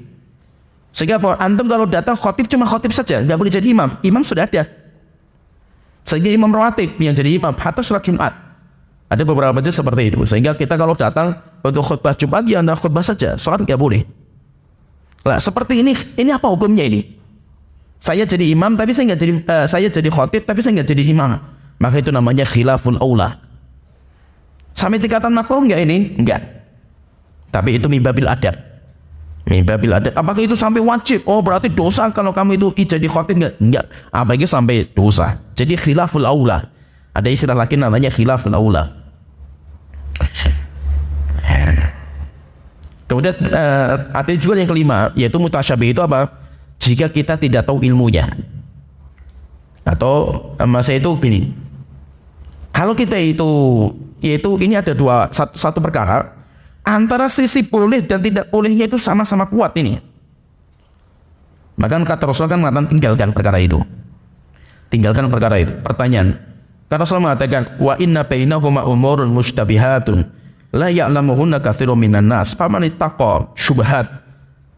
Sehingga apa? Antum kalau datang khotib cuma khotib saja, nggak boleh jadi imam. Imam sudah ada. Sehingga imam rawatib yang jadi imam hatta sholat Jumat. Ada beberapa masjid seperti itu. Sehingga kita kalau datang untuk khutbah Jumat ya anda khutbah saja, sholat nggak boleh. Nah, seperti ini apa hukumnya ini? Saya jadi imam tapi saya nggak jadi saya jadi khotib tapi saya nggak jadi imam. Maka itu namanya khilaful aula. Sampai tingkatan makruh nggak ini? Enggak. Tapi itu mimbabil adab. Mimbabil adab. Apakah itu sampai wajib? Oh berarti dosa kalau kamu itu jadi khotib enggak? Enggak. Apalagi sampai dosa. Jadi khilaful aula. Ada istilah lagi namanya khilaful aula. Kemudian ada juga yang kelima, yaitu mutasyabih itu apa? Jika kita tidak tahu ilmunya. Atau masa itu gini. Kalau kita itu, yaitu ini ada satu perkara antara sisi boleh dan tidak bolehnya itu sama-sama kuat ini. Maka kata Rasul kan mengatakan tinggalkan perkara itu. Tinggalkan perkara itu. Pertanyaan. Kata Rasul mengatakan wa inna bainahuma umurun mushtabihatun la ya'lamuhunna katsirun minan nas faman ittaqa syubhat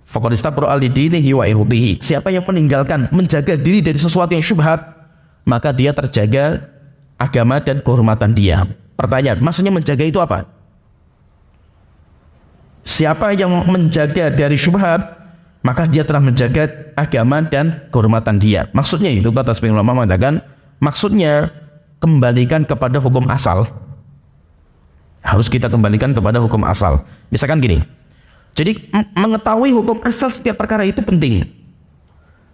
faqad istabra li dinihi wa irdihi. Siapa yang meninggalkan, menjaga diri dari sesuatu yang syubhat, maka dia terjaga agama dan kehormatan dia. Pertanyaan, maksudnya menjaga itu apa? Siapa yang menjaga dari syubhat, maka dia telah menjaga agama dan kehormatan dia. Maksudnya itu kata sebagian ulama mengatakan, maksudnya kembalikan kepada hukum asal. Harus kita kembalikan kepada hukum asal. Misalkan gini. Jadi mengetahui hukum asal setiap perkara itu penting.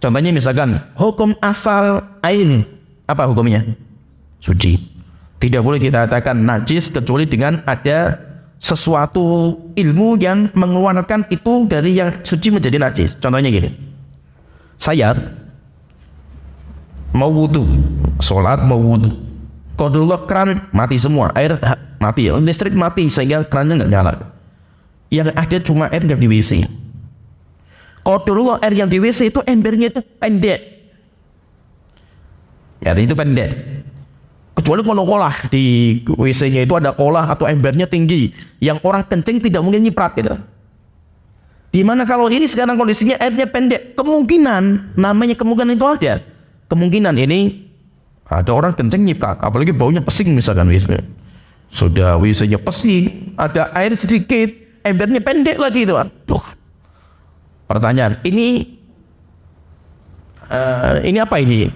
Contohnya misalkan hukum asal air, apa hukumnya? Suci. Tidak boleh kita katakan najis kecuali dengan ada sesuatu ilmu yang mengeluarkan itu dari yang suci menjadi najis. Contohnya gini, saya mau wudhu, sholat mau wudhu, kodullah keran mati semua, air mati, listrik mati sehingga kerannya nggak nyala. Yang ada cuma air yang di WC. Kodullah air yang di WC itu embernya itu pendek. Ya itu pendek. Kecuali kalau kolah di WC-nya itu ada kolah atau embernya tinggi, yang orang kencing tidak mungkin nyiprat gitu. Dimana kalau ini sekarang kondisinya airnya pendek, kemungkinan, namanya kemungkinan itu ada. Kemungkinan ini ada orang kencing nyiprat, apalagi baunya pesing misalkan WC. Sudah WC-nya pesing, ada air sedikit, embernya pendek lagi itu. Aduh. Pertanyaan, ini apa ini?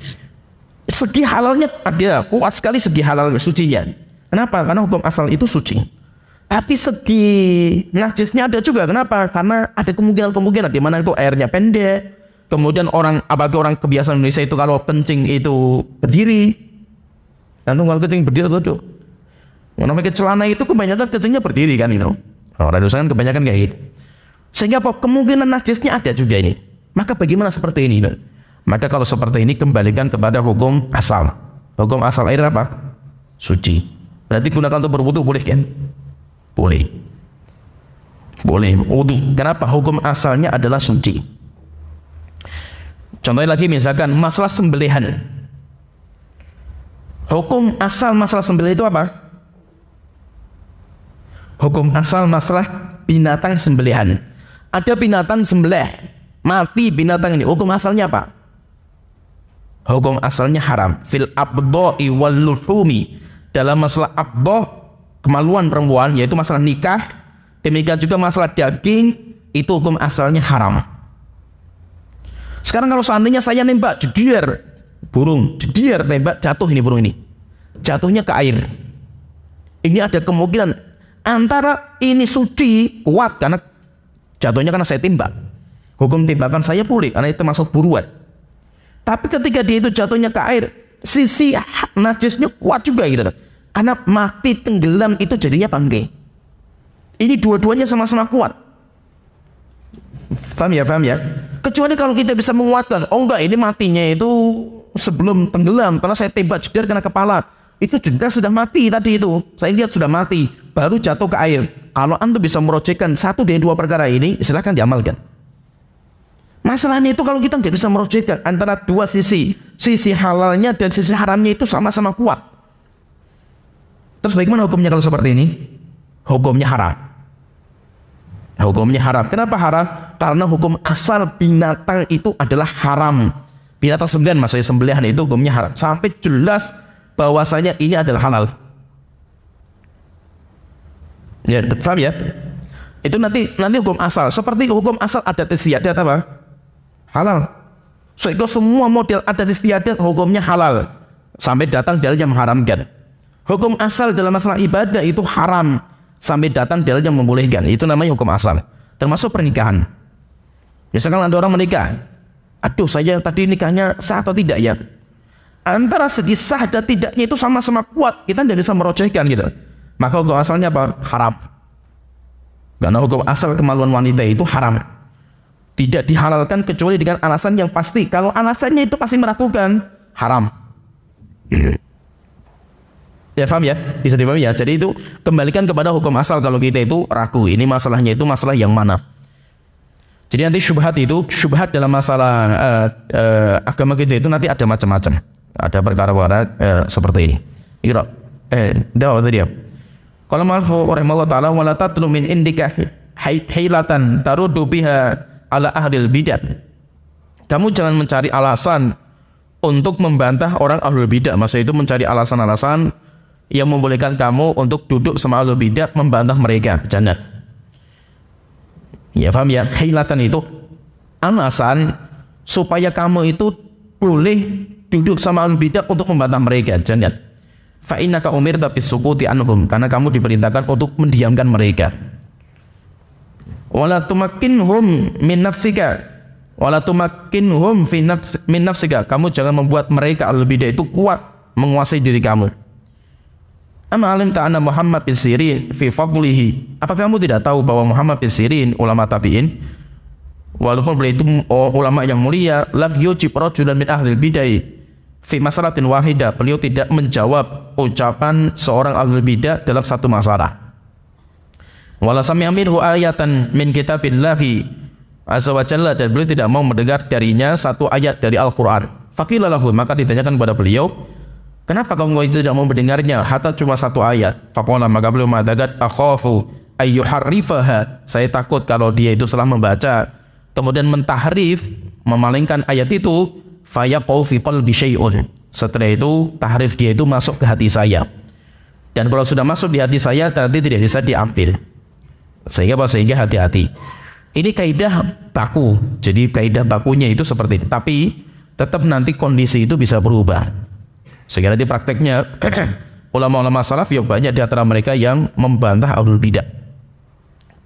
Segi halalnya ada, kuat sekali segi halal sucinya. Kenapa? Karena hukum asal itu suci. Tapi segi najisnya ada juga. Kenapa? Karena ada kemungkinan di mana itu airnya pendek. Kemudian apalagi orang kebiasaan Indonesia itu kalau kencing itu berdiri. Nanti kalau kencing berdiri tuh. Namanya celana itu kebanyakan kencingnya berdiri kan itu. Orang Indonesia kan kebanyakan kayak gitu. Sehingga kemungkinan najisnya ada juga ini. Maka bagaimana seperti ini? Maka kalau seperti ini kembalikan kepada hukum asal. Hukum asal air apa? Suci. Berarti gunakan untuk berwudu boleh kan? Boleh. Boleh wudu. Kenapa? Hukum asalnya adalah suci. Contohnya lagi misalkan masalah sembelihan. Hukum asal masalah sembelih itu apa? Hukum asal masalah binatang sembelihan. Ada binatang sembelih, mati binatang ini. Hukum asalnya apa? Hukum asalnya haram. Fil abdha'i wal luhumi. Dalam masalah abdha, kemaluan perempuan, yaitu masalah nikah, demikian juga masalah daging, itu hukum asalnya haram. Sekarang kalau seandainya saya nembak jedier burung, jedier tembak jatuh ini burung ini, jatuhnya ke air, ini ada kemungkinan antara ini suci kuat karena jatuhnya karena saya tembak, hukum tembakan saya boleh karena itu termasuk buruan. Tapi ketika dia itu jatuhnya ke air, sisi najisnya kuat juga gitu, karena mati tenggelam itu jadinya bangkai. Ini dua-duanya sama-sama kuat. Paham ya? Kecuali kalau kita bisa menguatkan, oh enggak, ini matinya itu sebelum tenggelam karena saya tembak jeder kena kepala. Itu juga sudah mati tadi itu. Saya lihat sudah mati, baru jatuh ke air. Kalau antum bisa merojekkan satu dari dua perkara ini, silahkan diamalkan. Masalahnya itu kalau kita tidak bisa merojekkan antara dua sisi halalnya dan sisi haramnya itu sama-sama kuat. Terus bagaimana hukumnya kalau seperti ini? Hukumnya haram. Hukumnya haram. Kenapa haram? Karena hukum asal binatang itu adalah haram. Binatang sembelihan, maksudnya sembelihan itu hukumnya haram. Sampai jelas bahwasanya ini adalah halal. Ya, paham ya? Itu nanti hukum asal. Seperti hukum asal adat istiadat apa? Halal. Sehingga semua model adat istiadat hukumnya halal. Sampai datang dalil yang mengharamkan. Hukum asal dalam masalah ibadah itu haram. Sampai datang dalil yang membolehkan. Itu namanya hukum asal. Termasuk pernikahan. Misalkan ada orang menikah. Aduh, saya tadi nikahnya sah atau tidak ya? Antara segi sah dan tidaknya itu sama-sama kuat. Kita tidak bisa merojehkan gitu. Maka hukum asalnya apa? Haram. Karena hukum asal kemaluan wanita itu haram. Tidak dihalalkan kecuali dengan alasan yang pasti. Kalau alasannya itu pasti meragukan, haram. Ya, paham ya? Bisa dipahami ya? Jadi itu kembalikan kepada hukum asal kalau kita itu ragu. Ini masalahnya itu masalah yang mana? Jadi nanti syubhat dalam masalah agama kita itu nanti ada macam-macam. Ada perkara-perkara seperti ini. Ira, dah tadi ya. Kalau malfu rahimahullah taala wala tatlu min indika hilatan tarudu biha ala ahlil bidah. Kamu jangan mencari alasan untuk membantah orang ahlul bidah. Maksudnya itu mencari alasan-alasan yang membolehkan kamu untuk duduk sama ahlul bidah membantah mereka. Jangan. Ya, paham ya? Hilatan itu alasan supaya kamu itu boleh duduk sama ahlul bidah untuk membantah mereka. Jangan. Fa innaka umirta bisukuti anhum, karena kamu diperintahkan untuk mendiamkan mereka. Wala tumakkinhum min nafsika, wala tumakkinhum min nafsika, kamu jangan membuat mereka ahlul bidah itu kuat menguasai diri kamu. Amma alimta anna Muhammad bin Sirin fi fadlihi. Apakah kamu tidak tahu bahwa Muhammad bin Sirin, ulama tabi'in, walaupun beliau itu ulama yang mulia, lam yujib rajulan min ahli bid'ah fi masalatin wahidah. Beliau tidak menjawab ucapan seorang ahli bidah dalam satu masalah. Wala sami'a minhu ayatan min kitabillahi azza wa jalla, dan beliau tidak mau mendengar darinya satu ayat dari Al-Quran. Faqila lahu, maka ditanyakan kepada beliau, kenapa kamu itu tidak mau mendengarnya hatta cuma satu ayat? Faqala, maka beliau mengatakan, akhafu ayyuharrifaha, saya takut kalau dia itu setelah membaca kemudian mentahrif, memalingkan ayat itu, fayaqau fi qalbi syai'un, setelah itu tahrif dia itu masuk ke hati saya, dan kalau sudah masuk di hati saya nanti tidak bisa diambil. Sehingga hati-hati. Ini kaidah baku, jadi kaidah bakunya itu seperti itu, tapi tetap nanti kondisi itu bisa berubah. Sehingga nanti prakteknya ulama-ulama salaf ya banyak di antara mereka yang membantah ahlul bidah,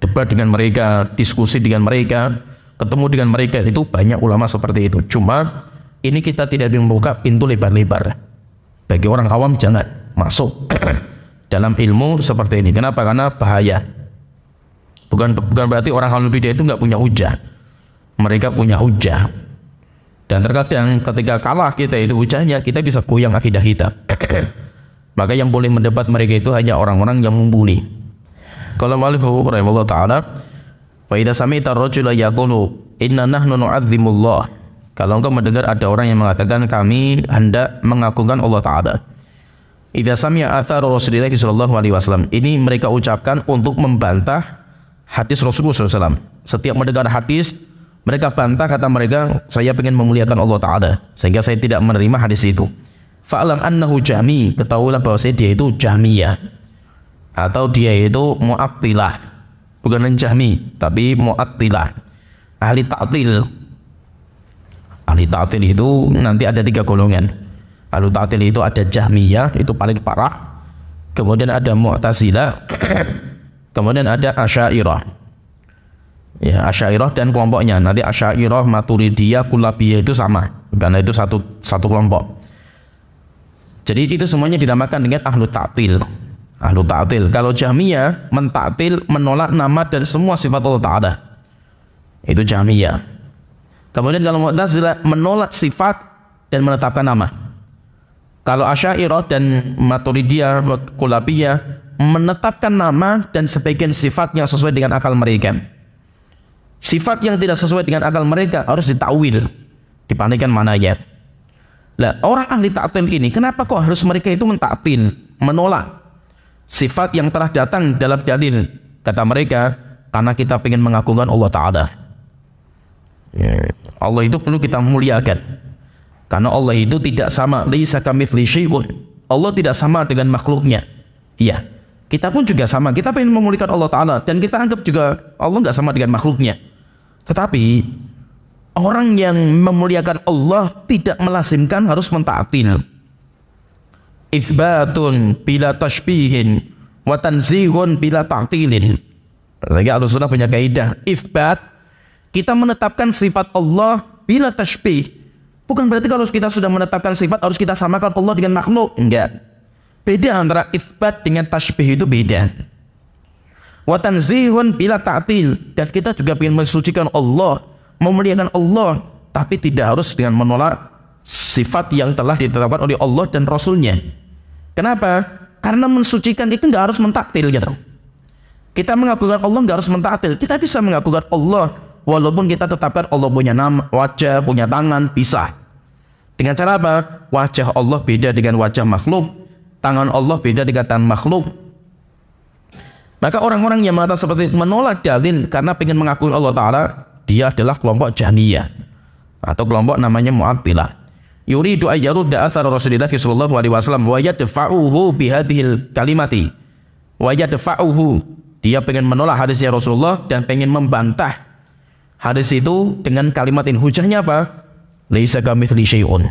debat dengan mereka, diskusi dengan mereka, ketemu dengan mereka, itu banyak ulama seperti itu. Cuma ini kita tidak membuka pintu lebar-lebar. Bagi orang awam jangan masuk dalam ilmu seperti ini. Kenapa? Karena bahaya. Bukan berarti orang ahlul bidah itu nggak punya hujah. Mereka punya hujah. Dan terkadang ketika kalah kita itu hujahnya, kita bisa goyang akidah kita. Maka yang boleh mendebat mereka itu hanya orang-orang yang mumpuni. Kalau mu'allif rahimahullah ta'ala, wa idza sami'ta ar-rajula yaqulu inna nahnu nu'azzimullah, kalau engkau mendengar ada orang yang mengatakan kami hendak mengagungkan Allah Ta'ala. Idza sami'a athar Rasulullah sallallahu alaihi wasallam, ini mereka ucapkan untuk membantah hadis Rasulullah SAW. Setiap mendengar hadis, mereka bantah, kata mereka, saya ingin memuliakan Allah Ta'ala, sehingga saya tidak menerima hadis itu. Fa'alam annahu jami, ketahuilah bahwa dia itu jahmiyah, atau dia itu mu'attilah, bukan jahmi, tapi mu'attilah, ahli ta'til. Ahli ta'til itu nanti ada 3 golongan. Ahli ta'til itu ada jahmiyah, itu paling parah, kemudian ada mu'tazilah, kemudian ada asy'ariyah. Ya, asy'ariyah dan kelompoknya. Nanti asy'ariyah, maturidiyah, kullabiyah itu sama, karena itu satu kelompok. Jadi itu semuanya dinamakan dengan ahlu ta'til. Ahlu ta'til. Kalau Jahmiyah mentaktil, menolak nama dan semua sifat Allah Ta'ala, itu Jahmiyah. Kemudian kalau Mu'tazilah menolak sifat dan menetapkan nama. Kalau asy'ariyah dan maturidiyah, kullabiyah menetapkan nama dan sebagian sifat yang sesuai dengan akal mereka. Sifat yang tidak sesuai dengan akal mereka harus ditakwil, dipandingkan mananya. Nah, orang ahli ta'til ini, kenapa kok harus mereka itu mentaktil, menolak sifat yang telah datang dalam dalil? Kata mereka, karena kita ingin mengagungkan Allah Ta'ala. Allah itu perlu kita muliakan, karena Allah itu tidak sama, laisa kamitslihi syai'un. Allah tidak sama dengan makhluknya. Iya, kita pun juga sama, kita ingin memuliakan Allah Ta'ala, dan kita anggap juga Allah nggak sama dengan makhluknya. Tetapi orang yang memuliakan Allah tidak melazimkan harus mentaktil. Itsbatun bila tashbihin wa tanzihun bila ta'tilin. Sehingga Ahlussunnah punya kaidah itsbat, kita menetapkan sifat Allah bila tashbih. Bukan berarti kalau kita sudah menetapkan sifat harus kita samakan Allah dengan makhluk, enggak. Beda antara itsbat dengan tashbih, itu beda. Wa tanzihun bila ta'til, dan kita juga ingin mensucikan Allah, memuliakan Allah, tapi tidak harus dengan menolak sifat yang telah ditetapkan oleh Allah dan Rasulnya. Kenapa? Karena mensucikan itu nggak harus mentaktil gitu. Kita mengagungkan Allah nggak harus mentaktil. Kita bisa mengagungkan Allah walaupun kita tetapkan Allah punya nama, wajah, punya tangan, bisa. Dengan cara apa? Wajah Allah beda dengan wajah makhluk, tangan Allah beda dengan tangan makhluk. Maka orang-orang yang mengatakan seperti itu, menolak dalil karena ingin mengakui Allah Ta'ala, dia adalah kelompok Jahmiyah atau kelompok namanya Mu'attilah. Yuridu ayyarudda athar Rasulullah sallallahu alaihi wasallam wa yadfa'uhu bihadhil kalimati. Wa yadfa'uhu, dia pengen menolak hadisnya Rasulullah dan pengen membantah hadis itu dengan kalimat ini. Hujahnya apa? Laisa kamitslihi syai'un.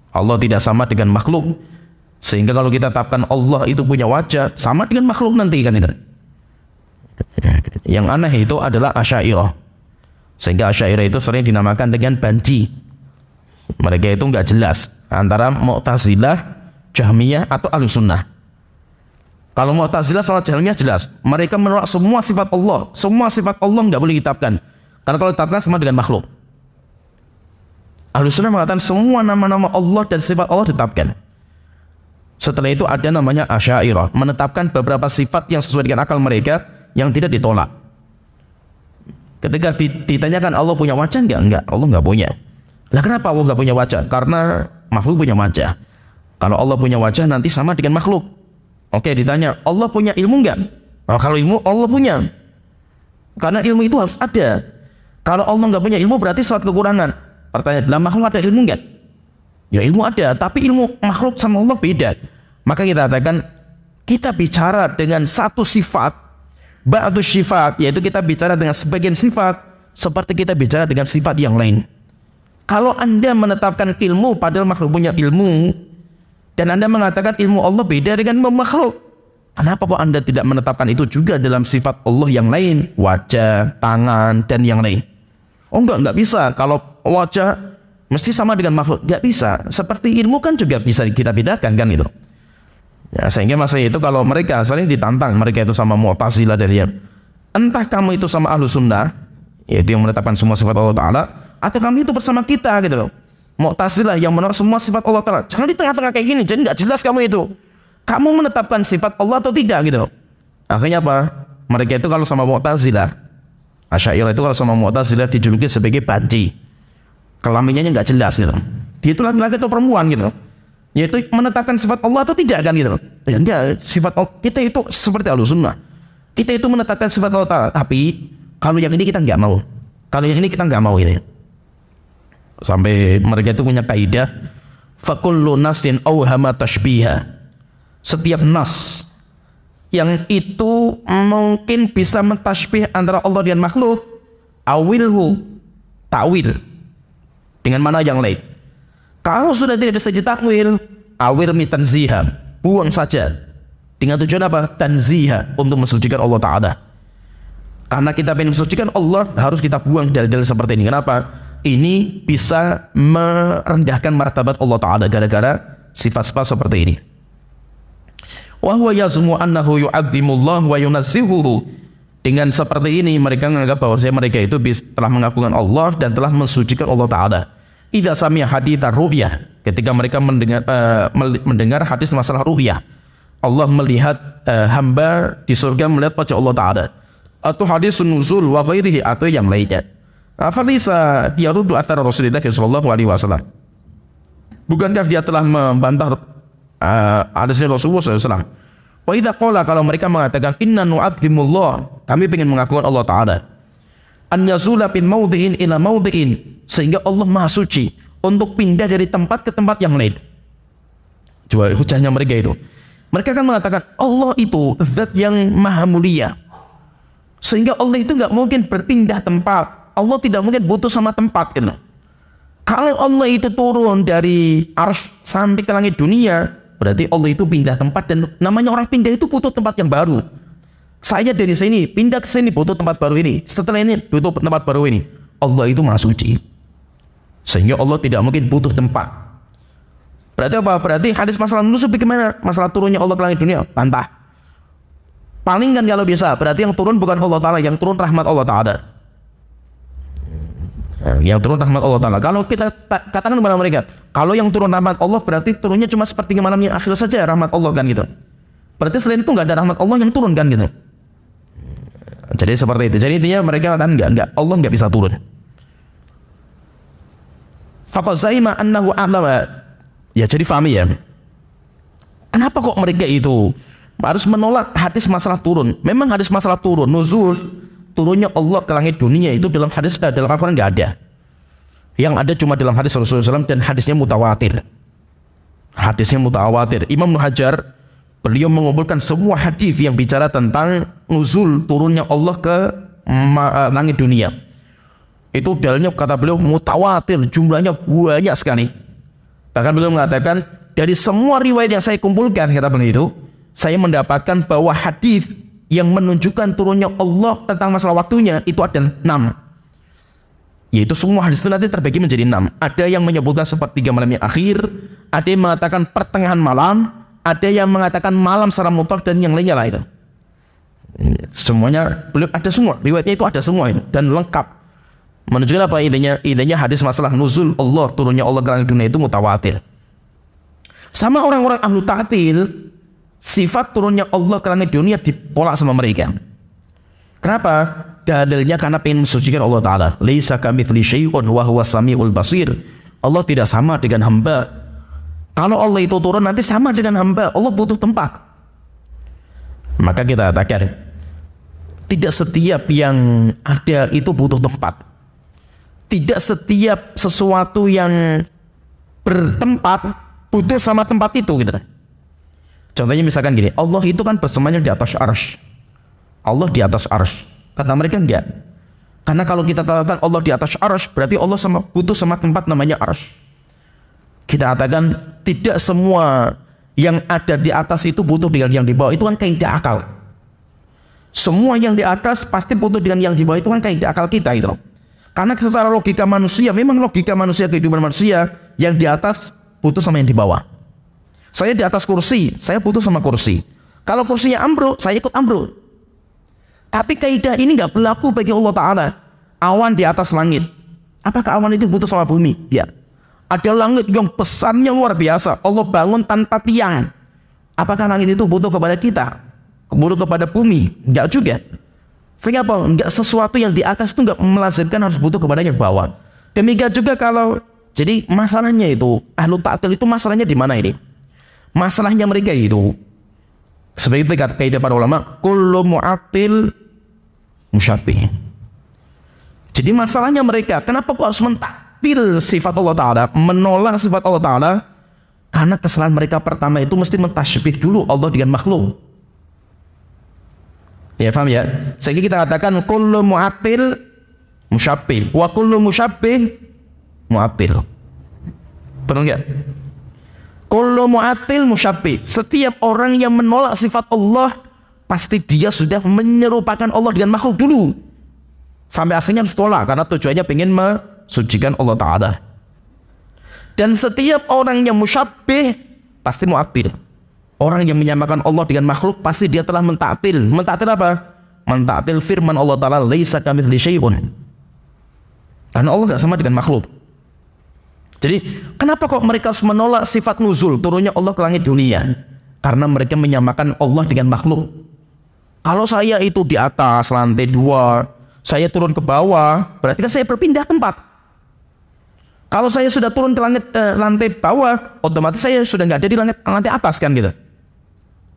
Allah tidak sama dengan makhluk. Sehingga kalau kita tetapkan Allah itu punya wajah, sama dengan makhluk nanti kan itu. Yang aneh itu adalah asy'ariyah. Sehingga asy'ariyah itu sering dinamakan dengan banci. Mereka itu enggak jelas antara Mu'tazilah, Jahmiyah atau Ahlussunnah. Kalau Mu'tazilah salah jalannya jelas. Mereka menolak semua sifat Allah. Semua sifat Allah nggak boleh ditetapkan. Karena kalau ditetapkan sama dengan makhluk. Ahlus Sunnah mengatakan semua nama-nama Allah dan sifat Allah ditetapkan. Setelah itu ada namanya Asy'ariyah, menetapkan beberapa sifat yang sesuai dengan akal mereka yang tidak ditolak. Ketika ditanyakan Allah punya wajah enggak, Allah enggak punya. Lah kenapa Allah enggak punya wajah? Karena makhluk punya wajah. Kalau Allah punya wajah nanti sama dengan makhluk. Oke, ditanya Allah punya ilmu enggak? Oh, kalau ilmu Allah punya. Karena ilmu itu harus ada. Kalau Allah enggak punya ilmu berarti suatu kekurangan. Pertanyaan, dalam makhluk ada ilmu enggak? Ya ilmu ada, tapi ilmu makhluk sama Allah beda. Maka kita katakan kita bicara dengan satu sifat, ba'du sifat, yaitu kita bicara dengan sebagian sifat seperti kita bicara dengan sifat yang lain. Kalau Anda menetapkan ilmu padahal makhluk punya ilmu dan Anda mengatakan ilmu Allah beda dengan makhluk, kenapa kok Anda tidak menetapkan itu juga dalam sifat Allah yang lain, wajah, tangan dan yang lain? Oh enggak bisa. Kalau wajah mesti sama dengan makhluk, enggak bisa. Seperti ilmu kan juga bisa kita bedakan kan itu. Ya, sehingga maksudnya itu kalau mereka saling ditantang, mereka itu sama Mu'tazilah dari entah kamu itu sama Ahlus Sunnah, yaitu yang menetapkan semua sifat Allah Ta'ala, atau kamu itu bersama kita gitu loh. Mu'tazilah yang menolak semua sifat Allah Ta'ala. Jangan di tengah-tengah kayak gini, jadi nggak jelas kamu itu. Kamu menetapkan sifat Allah atau tidak gitu loh. Akhirnya apa? Mereka itu kalau sama Mu'tazilah, Asy'ariyah itu kalau sama Mu'tazilah dijuluki sebagai banci. Kelaminnya nggak jelas gitu. Dia itu laki-laki atau perempuan gitu. Yaitu menetapkan sifat Allah atau tidak kan gitu. Ya enggak, sifat Allah, kita itu seperti Ahlus Sunnah. Kita itu menetapkan sifat Allah Ta'ala, tapi kalau yang ini kita nggak mau. Kalau yang ini kita nggak mau gitu. Sampai mereka itu punya kaidah fakullu nasin awhama tashbiha. Setiap nas yang itu mungkin bisa mentashbih antara Allah dan makhluk, awilhu, ta'wil dengan mana yang lain. Kalau sudah tidak bisa ditakwil, awir mi tanziha, buang saja. Dengan tujuan apa? Tanziha, untuk mensucikan Allah Ta'ala. Karena kita ingin mensucikan Allah, harus kita buang dalil-dalil seperti ini. Kenapa? Ini bisa merendahkan martabat Allah Ta'ala gara-gara sifat-sifat seperti ini. Wa huwa yazmu annahu yu'azzimullah wa yunazzihuhu. Dengan seperti ini mereka menganggap bahwa mereka itu telah mengakukan Allah dan telah mensucikan Allah Ta'ala. Idza sami'a hadits ru'yah, ketika mereka mendengar hadis masalah ru'yah, Allah melihat hamba di surga melihat wajah Allah Ta'ala, atau hadis nuzul wa ghairihi, atau yang lainnya. Falisa yaruddu athar Rasulullah sallallahu alaihi wasallam. Bukankah dia telah membantah hadisnya Rasulullah SAW? Wa idza qala, kalau mereka mengatakan inna nu'azzimullah, kami ingin mengakukan Allah Ta'ala, an yazula bin maudhi'in ila maudhi'in, sehingga Allah Maha Suci untuk pindah dari tempat ke tempat yang lain. Coba hujahnya mereka itu. Mereka kan mengatakan Allah itu zat yang maha mulia, sehingga Allah itu nggak mungkin berpindah tempat. Allah tidak mungkin butuh sama tempat gitu. Kalau Allah itu turun dari arsy sampai ke langit dunia, berarti Allah itu pindah tempat, dan namanya orang pindah itu butuh tempat yang baru. Saya dari sini pindah ke sini butuh tempat baru ini, setelah ini butuh tempat baru ini. Allah itu Maha Suci, sehingga Allah tidak mungkin butuh tempat. Berarti apa? Berarti hadis masalah nuzul bagaimana? Masalah turunnya Allah ke langit dunia, bantah. Paling kan kalau bisa, berarti yang turun bukan Allah Ta'ala, yang turun rahmat Allah Ta'ala. Yang turun rahmat Allah Ta'ala. Kalau kita katakan kepada mereka, kalau yang turun rahmat Allah berarti turunnya cuma seperti malam yang akhir saja rahmat Allah kan gitu. Berarti selain itu nggak ada rahmat Allah yang turun kan gitu. Jadi seperti itu. Jadi intinya mereka katakan enggak, Allah nggak bisa turun. Faqad zaima annahu a'lama. Ya jadi fahami ya. Kenapa kok mereka itu harus menolak hadis masalah turun? Memang hadis masalah turun, nuzul, turunnya Allah ke langit dunia itu dalam hadis, dalam Al-Quran nggak ada. Yang ada cuma dalam hadis Rasulullah SAW, dan hadisnya mutawatir. Hadisnya mutawatir. Imam Ibnu Hajar, beliau mengumpulkan semua hadis yang bicara tentang nuzul, turunnya Allah ke langit dunia. Itu dalilnya kata beliau mutawatir, jumlahnya banyak sekali. Bahkan beliau mengatakan dari semua riwayat yang saya kumpulkan, kata beliau itu, saya mendapatkan bahwa hadis yang menunjukkan turunnya Allah tentang masalah waktunya itu ada 6. Yaitu semua hadis itu nanti terbagi menjadi 6. Ada yang menyebutkan sepertiga malam yang akhir, ada yang mengatakan pertengahan malam, ada yang mengatakan malam secara mutlak dan yang lainnya lah itu. Semuanya belum ada semua, riwayatnya itu ada semua itu dan lengkap. Menunjukkan apa intinya? Intinya hadis masalah nuzul Allah, turunnya Allah ke langit dunia itu mutawatir. Sama orang-orang ahlu ta'til, sifat turunnya Allah ke langit dunia ditolak sama mereka. Kenapa? Dalilnya karena pengen mensucikan Allah Ta'ala. Laisa kamitsli syai'un wa huwas samiul basir. Allah tidak sama dengan hamba. Kalau Allah itu turun nanti sama dengan hamba. Allah butuh tempat. Maka kita katakan, tidak setiap yang ada itu butuh tempat. Tidak setiap sesuatu yang bertempat butuh sama tempat itu gitu. Contohnya misalkan gini, Allah itu kan bersemayam di atas arsy. Allah di atas arsy. Kata mereka enggak. Karena kalau kita katakan Allah di atas arsy, berarti Allah butuh sama tempat namanya arsy. Kita katakan tidak semua yang ada di atas itu butuh dengan yang di bawah. Itu kan kaidah akal. Semua yang di atas pasti butuh dengan yang di bawah. Itu kan kaidah akal kita itu. Karena secara logika manusia, memang logika manusia, kehidupan manusia, yang di atas butuh sama yang di bawah. Saya di atas kursi, saya butuh sama kursi. Kalau kursinya ambruk, saya ikut ambruk. Tapi kaidah ini nggak berlaku bagi Allah Ta'ala. Awan di atas langit, apakah awan itu butuh sama bumi? Ya. Ada langit yang besarnya luar biasa, Allah bangun tanpa tiang. Apakah langit itu butuh kepada kita? Butuh kepada bumi? Enggak juga. Sehingga apa? Enggak, sesuatu yang di atas itu enggak melazimkan harus butuh kepada yang bawah. Demikian juga kalau, jadi masalahnya itu, ahlu ta'til itu masalahnya di mana ini? Masalahnya mereka itu, sebagai kaidah para ulama, kullu mu'attil musyabbih. Jadi masalahnya mereka, kenapa kok harus mentaktil sifat Allah Ta'ala, menolak sifat Allah Ta'ala? Karena kesalahan mereka pertama itu mesti mentasybih dulu Allah dengan makhluk. Ya, paham ya? Sehingga kita katakan kullu mu'attil musyabbih wa kullu musyabbih mu'attil. Benar enggak? Kullu mu'attil musyabbih. Setiap orang yang menolak sifat Allah, pasti dia sudah menyerupakan Allah dengan makhluk dulu. Sampai akhirnya harus tolak karena tujuannya ingin mensucikan Allah Ta'ala. Dan setiap orang yang musyabbih pasti mu'attil. Orang yang menyamakan Allah dengan makhluk pasti dia telah mentaktil. Mentaktil apa? Mentaktil firman Allah Ta'ala, laisa kamitsli syai'un. Karena Allah gak sama dengan makhluk. Jadi kenapa kok mereka harus menolak sifat nuzul, turunnya Allah ke langit dunia? Karena mereka menyamakan Allah dengan makhluk. Kalau saya itu di atas lantai 2, saya turun ke bawah, berarti kan saya berpindah tempat. Kalau saya sudah turun ke lantai bawah, otomatis saya sudah nggak ada di lantai atas kan gitu.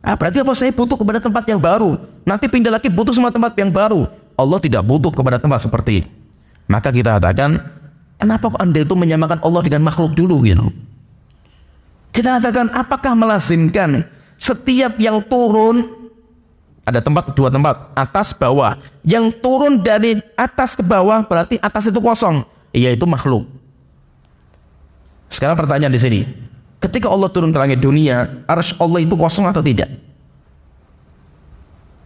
Berarti apa? Saya butuh kepada tempat yang baru. Nanti pindah lagi butuh sama tempat yang baru. Allah tidak butuh kepada tempat seperti ini. Maka kita katakan, kenapa kok Anda itu menyamakan Allah dengan makhluk dulu gitu? Kita katakan, apakah melazimkan setiap yang turun, ada tempat, 2 tempat, atas bawah, yang turun dari atas ke bawah berarti atas itu kosong, yaitu makhluk. Sekarang pertanyaan di sini, ketika Allah turun ke langit dunia, arsy Allah itu kosong atau tidak?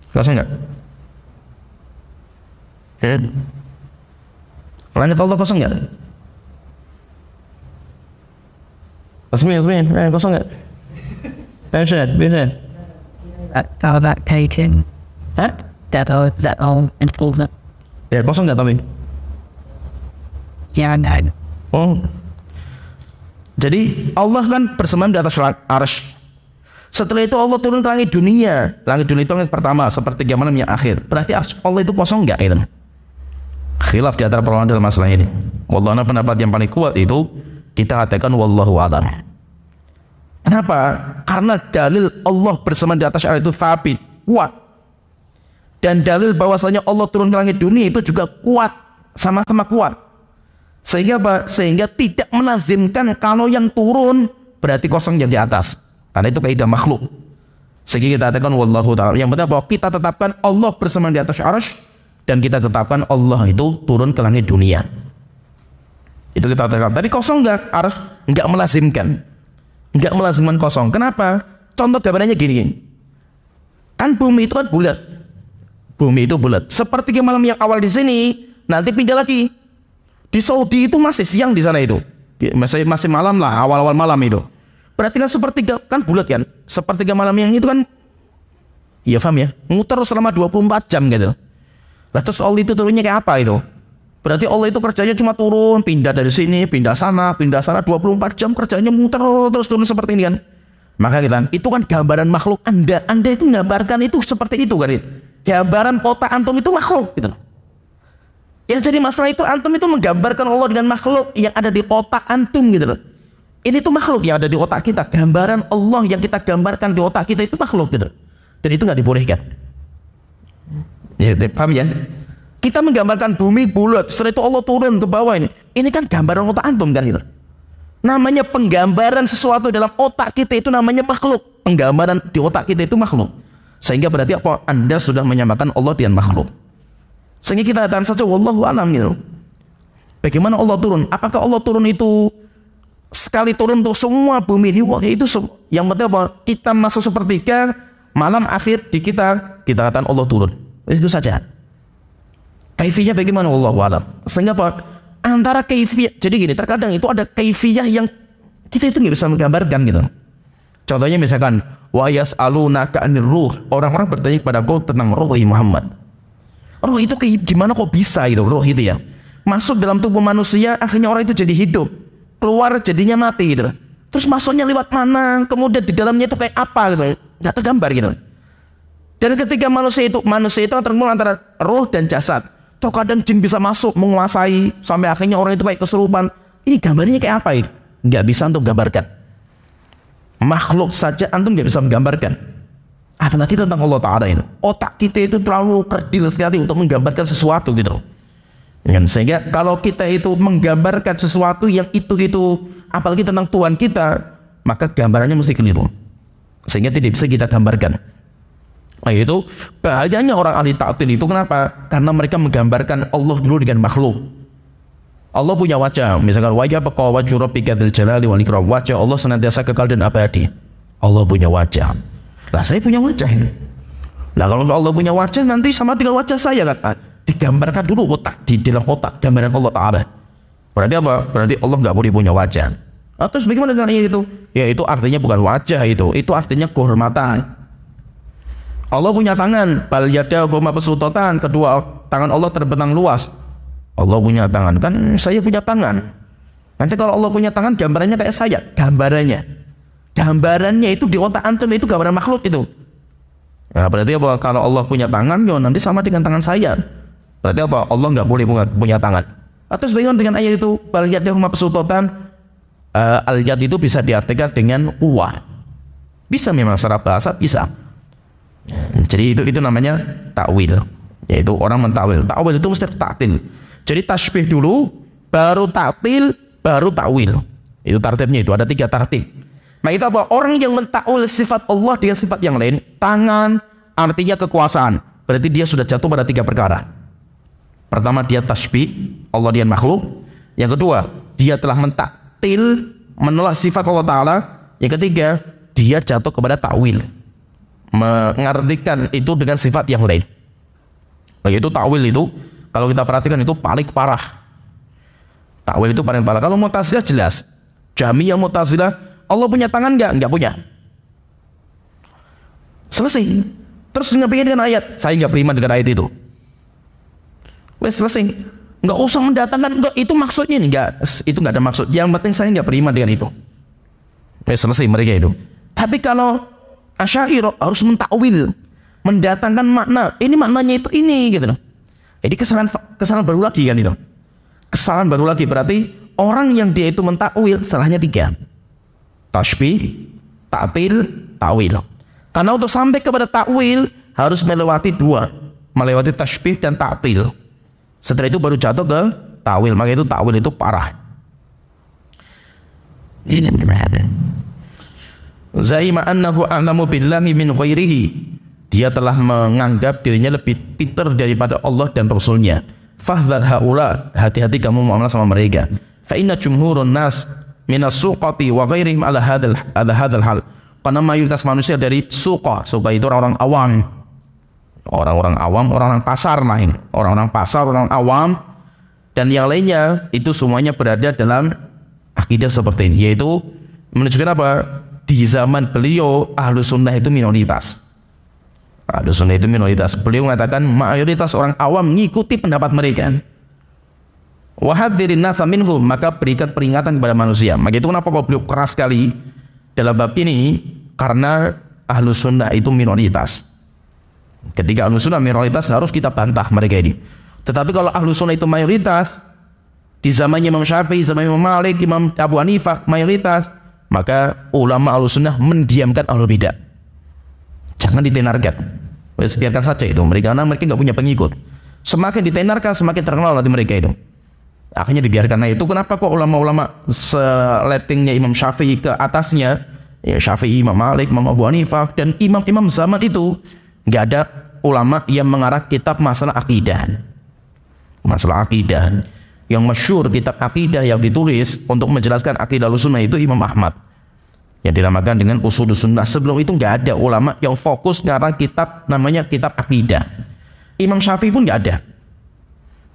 Kosong nggak? Langit Allah kosong nggak? Asmin, kosong nggak? Bisa. How that taken? Hah? That all improvement. Ya, kosong nggak Tommy? Yeah, no. Oh. Jadi Allah kan bersemayam di atas arsy. Setelah itu Allah turun ke langit dunia. Langit dunia itu langit pertama, sepertiga malam yang akhir. Berarti arsy Allah itu kosong nggak itu? Khilaf di antara para ulama dalam masalah ini. Wallahualam, pendapat yang paling kuat itu kita katakan wallahu a'lam. Kenapa? Karena dalil Allah bersama di atas arsy itu sabit, kuat. Dan dalil bahwasanya Allah turun ke langit dunia itu juga kuat, sama-sama kuat. Sehingga apa? Sehingga tidak melazimkan kalau yang turun berarti kosong yang di atas. Karena itu kaidah makhluk. Sehingga kita katakan wallahu ta'ala. Yang penting bahwa kita tetapkan Allah bersama di atas arsy dan kita tetapkan Allah itu turun ke langit dunia. Itu kita katakan. Tapi kosong enggak? Arsy enggak melazimkan. Enggak melazimkan kosong. Kenapa? Contoh gambarannya gini. Kan bumi itu kan bulat. Bumi itu bulat. Seperti malam yang awal di sini, nanti pindah lagi. Di Saudi itu masih siang di sana itu. Masih malam lah, awal-awal malam itu. Berarti kan sepertiga kan bulat kan? Sepertiga malam yang itu kan, ya paham ya? Muter selama 24 jam gitu. Lah terus Allah itu turunnya kayak apa itu? Berarti Allah itu kerjanya cuma turun, pindah dari sini, pindah sana 24 jam kerjanya muter terus turun seperti ini kan. Maka kita, itu kan gambaran makhluk Anda itu menggambarkan itu seperti itu kan. Gambaran kota antum itu makhluk gitu. Yang jadi masalah itu antum itu menggambarkan Allah dengan makhluk yang ada di otak antum gitu loh. Ini tuh makhluk yang ada di otak kita. Gambaran Allah yang kita gambarkan di otak kita itu makhluk gitu. Dan itu nggak dibolehkan. Ya, paham ya? Kita menggambarkan bumi bulat, setelah itu Allah turun ke bawah ini. Ini kan gambaran otak antum kan gitu. Namanya penggambaran sesuatu dalam otak kita itu namanya makhluk. Penggambaran di otak kita itu makhluk. Sehingga berarti apa? Anda sudah menyamakan Allah dengan makhluk. Sehingga kita katakan saja wallahu a'lam gitu. Bagaimana Allah turun? Apakah Allah turun itu sekali turun untuk semua bumi ini? Wah, itu yang penting apa? Kita masuk sepertiga malam akhir di kita katakan Allah turun. Itu saja. Kaifiyah bagaimana wallahu a'lam. Sehingga apa? Antara kaifiyah, jadi gini, terkadang itu ada kaifiyah yang kita itu nggak bisa menggambarkan gitu. Contohnya misalkan wa yas'alunaka 'anir ruh. Orang-orang bertanya kepada kau tentang roh Muhammad. Roh itu gimana kok bisa itu roh itu ya? Masuk dalam tubuh manusia, akhirnya orang itu jadi hidup. Keluar jadinya mati gitu. Terus masuknya lewat mana? Kemudian di dalamnya itu kayak apa gitu? Nggak tergambar gitu. Dan ketika manusia itu tergabung antara roh dan jasad. Terkadang jin bisa masuk menguasai sampai akhirnya orang itu kayak kesurupan. Ini gambarnya kayak apa itu? Nggak bisa untuk gambarkan. Makhluk saja antum nggak bisa menggambarkan. Apalagi tentang Allah Ta'ala itu. Otak kita itu terlalu kerdil sekali untuk menggambarkan sesuatu gitu. Sehingga kalau kita itu menggambarkan sesuatu yang itu apalagi tentang Tuhan kita, maka gambarannya mesti keliru. Sehingga tidak bisa kita gambarkan. Nah itu bahayanya orang ahli ta'til itu kenapa? Karena mereka menggambarkan Allah dulu dengan makhluk. Allah punya wajah, misalkan wajah baqa wajhu rabbika dzil jalali wal ikram. Wajah Allah senantiasa kekal dan abadi. Allah punya wajah. Lah saya punya wajah ini. Lah kalau Allah punya wajah nanti sama dengan wajah saya kan? Digambarkan dulu otak, di dalam otak gambaran Allah Ta'ala. Berarti apa? Berarti Allah nggak boleh punya wajah. Nah, terus bagaimana dengan itu? Ya itu artinya bukan wajah itu artinya kehormatan. Allah punya tangan, bal yadahu mabsuutatan, kedua tangan Allah terbentang luas. Allah punya tangan, kan saya punya tangan. Nanti kalau Allah punya tangan gambarannya kayak saya, gambarannya itu di otak antum itu gambaran makhluk itu. Nah, berarti apa? Kalau Allah punya tangan, ya nanti sama dengan tangan saya. Berarti apa? Allah nggak boleh punya tangan. Atau bagaimana dengan ayat itu? Bal yadahu mabsuutatan, al-yad itu bisa diartikan dengan kuah. Bisa memang secara bahasa bisa. Jadi itu namanya takwil, yaitu orang mentakwil. Takwil itu mesti taktil. Jadi tasbih dulu, baru taktil, baru takwil. Itu tartibnya itu ada 3 tartib. Nah itu apa? Orang yang mentakwil sifat Allah dengan sifat yang lain. Tangan artinya kekuasaan. Berarti dia sudah jatuh pada 3 perkara. Pertama dia tasbih Allah dengan makhluk. Yang kedua dia telah mentaktil, menolak sifat Allah Ta'ala. Yang ketiga dia jatuh kepada takwil, mengartikan itu dengan sifat yang lain. Begitu takwil itu kalau kita perhatikan itu paling parah. Takwil itu paling parah. Kalau Mu'tazilah jelas. Jahmiyah Mu'tazilah, Allah punya tangan enggak punya. Selesai. Terus ngapain dengan ayat? Saya enggak beriman dengan ayat itu. Wes selesai. Enggak usah mendatangkan, enggak itu maksudnya nih, enggak. Itu enggak ada maksud. Yang penting saya enggak beriman dengan itu. Wes selesai mereka itu. Tapi kalau Asy'ariyah harus mentakwil, mendatangkan makna. Ini maknanya itu ini gitu loh. Jadi kesalahan baru lagi kan itu. Kesalahan baru lagi berarti orang yang dia itu mentakwil salahnya 3. Tasbih, ta'til, takwil. Karena untuk sampai kepada takwil harus melewati 2, melewati tasbih dan ta'til. Setelah itu baru jatuh ke takwil. Maka itu takwil itu parah. Ini berada. Zaima annahu a'lamu billahi min ghairihi. Dia telah menganggap dirinya lebih pintar daripada Allah dan Rasulnya. Fahdhar haula, hati-hati kamu muamalah sama mereka. Fa inna jumhurun nas minas suqati wa ghairihim ala hadzal hal. Karena mayoritas manusia dari suqa itu orang-orang awam. Orang-orang awam, orang-orang pasar lain. Orang-orang pasar, orang awam dan yang lainnya itu semuanya berada dalam akidah seperti ini, yaitu menunjukkan apa? di zaman beliau Ahlus Sunnah itu minoritas. Ahlus Sunnah itu minoritas. Beliau mengatakan mayoritas orang awam mengikuti pendapat mereka. Wa hadzirin nasa minhum, maka berikan peringatan kepada manusia. Maka itu kenapa kok beliau keras sekali dalam bab ini, karena Ahlus Sunnah itu minoritas. Ketika Ahlus Sunnah minoritas harus kita bantah mereka ini. Tetapi kalau Ahlus Sunnah itu mayoritas, di zamannya Imam Syafi'i, zaman Imam Malik, Imam Abu Hanifah mayoritas, maka ulama Ahlus Sunnah mendiamkan Ahlul Bidah. Jangan ditenarkan. Biarkan saja itu mereka, karena mereka nggak punya pengikut. Semakin ditenarkan semakin terkenal nanti mereka itu. Akhirnya dibiarkan. Nah itu kenapa kok ulama-ulama seletingnya Imam Syafi'i ke atasnya, ya Syafi'i, Imam Malik, Imam Abu Hanifah, dan imam-imam zaman itu nggak ada ulama yang mengarah kitab masalah akidah. Masalah akidah yang masyhur, kitab akidah yang ditulis untuk menjelaskan akidah Ahlussunnah itu Imam Ahmad, yang dinamakan dengan Ushulus Sunnah. Sebelum itu nggak ada ulama yang fokus ngarang kitab namanya kitab akidah. Imam Syafi'i pun nggak ada.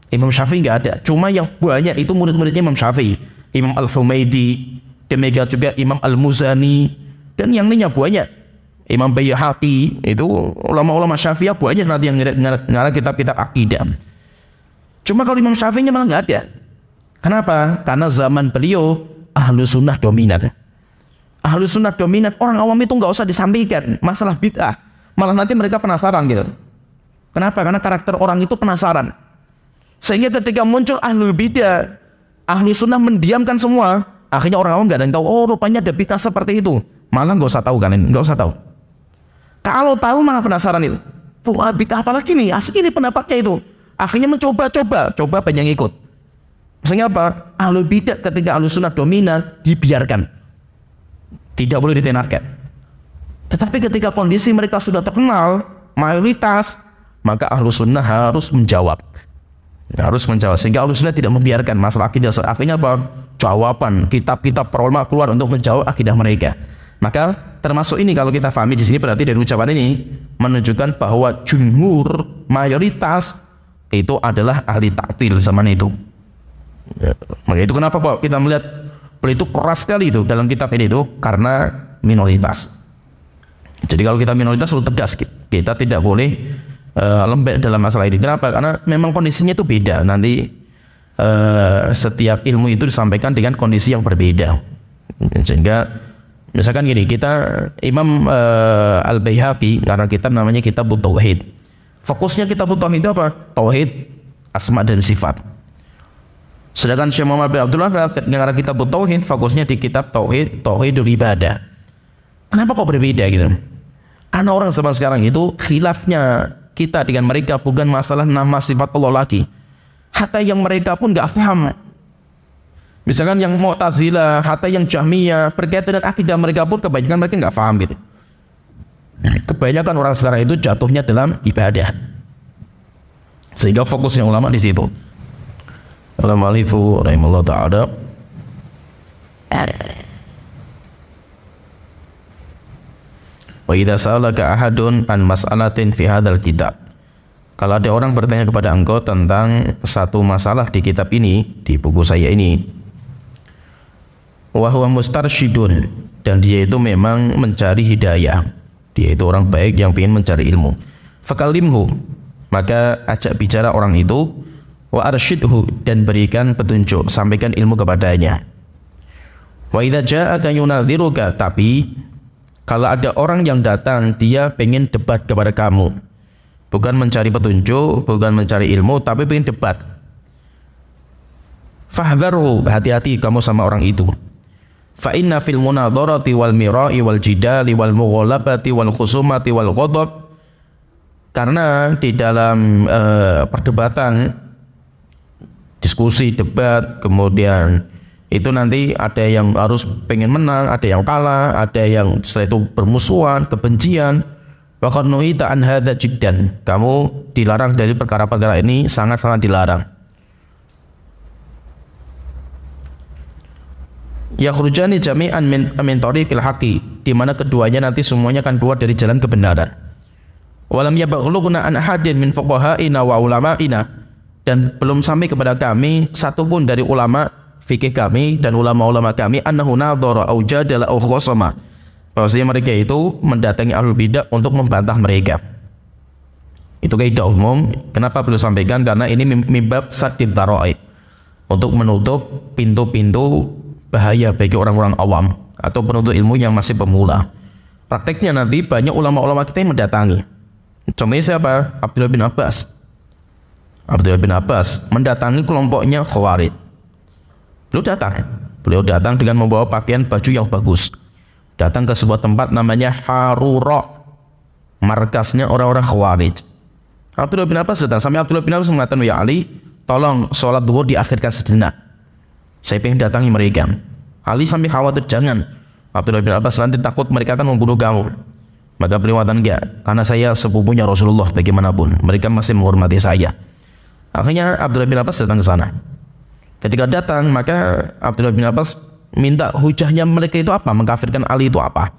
Imam Syafi'i nggak ada. Cuma yang banyak itu murid-muridnya Imam Syafi'i, Imam Al-Humaidi, demikian juga Imam Al-Muzani, dan yang lainnya banyak. Imam Baihaqi, itu ulama-ulama Syafi'iyah banyak nanti yang ngarang kitab-kitab akidah. Cuma kalau Imam Syafi'i malah nggak ada. Kenapa? Karena zaman beliau Ahlus Sunnah dominan. Ahlus Sunnah dominan, orang awam itu nggak usah disampaikan masalah bid'ah. Malah nanti mereka penasaran gitu. Kenapa? Karena karakter orang itu penasaran. Sehingga ketika muncul Ahlul Bidah, Ahlus Sunnah mendiamkan semua. Akhirnya orang awam nggak ada yang tahu. Oh, rupanya ada bid'ah seperti itu. Malah nggak usah tahu kan? Nggak usah tahu. Kalau tahu malah penasaran itu. Wah, bid'ah apa lagi nih? Asli ini pendapatnya itu. Akhirnya coba banyak yang ikut. Maksudnya apa? Ahlul Bidah ketika Ahlus Sunnah dominan, dibiarkan. Tidak boleh ditenarkan. Tetapi ketika kondisi mereka sudah terkenal, mayoritas, maka Ahlus Sunnah harus menjawab. Harus menjawab. Sehingga Ahlus Sunnah tidak membiarkan masalah akidah. Akhirnya apa? Jawaban, kitab-kitab para ulama keluar untuk menjawab akidah mereka. Maka termasuk ini kalau kita pahami di sini, berarti dari ucapan ini menunjukkan bahwa jumhur, mayoritas itu adalah ahli ta'til zaman itu. Maka itu kenapa kok kita melihat beliau itu keras sekali itu dalam kitab ini itu, karena minoritas. Jadi kalau kita minoritas harus tegas, kita tidak boleh lembek dalam masalah ini. Kenapa? Karena memang kondisinya itu beda. Nanti setiap ilmu itu disampaikan dengan kondisi yang berbeda. Sehingga misalkan gini, kita Imam Al-Baihaqi karena kitab namanya Kitabut Tauhid. Fokusnya Kitabut Tauhid itu apa? Tauhid, asma dan sifat. Sedangkan Syekh Muhammad bin Abdullah karena Kitabut Tauhid fokusnya di kitab Tauhid, Tauhidul Ibadah. Kenapa kok berbeda gitu? Karena orang zaman sekarang itu khilafnya kita dengan mereka bukan masalah nama sifat Allah lagi. Hatta yang mereka pun nggak paham. Misalkan yang Mu'tazilah, hatta yang Jahmiyah, berkaitan dengan akidah mereka pun kebanyakan mereka nggak paham gitu. Kebanyakan orang sekarang itu jatuhnya dalam ibadah. Sehingga fokusnya ulama di situ. Al-Mu'allifu rahimahullah ta'ala wa idza sa'alaka ahadun an mas'alatin fi hadzal kitab. Kalau ada orang bertanya kepada engkau tentang satu masalah di kitab ini, di buku saya ini, wa huwa mustarsyidun, dan dia itu memang mencari hidayah, dia itu orang baik yang ingin mencari ilmu, fakalimhu, maka ajak bicara orang itu, wa arsyidhu, dan berikan petunjuk, sampaikan ilmu kepadanya. Wa idza ja'aka yunadhiruka, tapi kalau ada orang yang datang dia pengen debat kepada kamu, bukan mencari petunjuk, bukan mencari ilmu, tapi pengen debat, fahdharhu, hati-hati kamu sama orang itu. Fa inna fil munadharati wal mira'i wal jidali wal mughalabati wal khusumati wal ghadab, karena di dalam perdebatan, diskusi, debat, kemudian itu nanti ada yang harus pengen menang, ada yang kalah, ada yang setelah itu bermusuhan, kebencian. Wa qad nuhita an hadza jiddan, kamu dilarang dari perkara-perkara ini, sangat-sangat dilarang. Yakhrujani jami'an min tariqil haqqi, di mana keduanya nanti semuanya akan keluar dari jalan kebenaran. Walam yablughuna an ahadin min fuqaha'ina wa ulama'ina, dan belum sampai kepada kami satupun dari ulama fikih kami dan ulama-ulama kami annahu nadhara au jadala au khasama, bahwasanya mereka itu mendatangi ahlul bidah untuk membantah mereka. Itu kaidah umum. Kenapa beliau sampaikan? Karena ini mimbab saddid dzara'i, untuk menutup pintu-pintu bahaya bagi orang-orang awam atau penuntut ilmu yang masih pemula. Prakteknya nanti banyak ulama-ulama kita yang mendatangi. Contohnya siapa? Abdullah bin Abbas. Abdullah bin Abbas mendatangi kelompoknya Khawarij. Beliau datang dengan membawa pakaian baju yang bagus. Datang ke sebuah tempat namanya Harura, markasnya orang-orang Khawarij. Abdullah bin Abbas datang, sampai Abdullah bin Abbas mengatakan, ya Ali, tolong sholat duhur diakhirkan sejenak, saya ingin datangi mereka. Ali sampai khawatir, jangan, Abdullah bin Abbas, nanti takut mereka akan membunuh kamu. Maka beliau mengatakan, enggak, karena saya sepupunya Rasulullah, bagaimanapun mereka masih menghormati saya. Akhirnya Abdullah bin Abbas datang ke sana. Ketika datang, maka Abdullah bin Abbas minta hujahnya mereka itu apa, mengkafirkan Ali itu apa.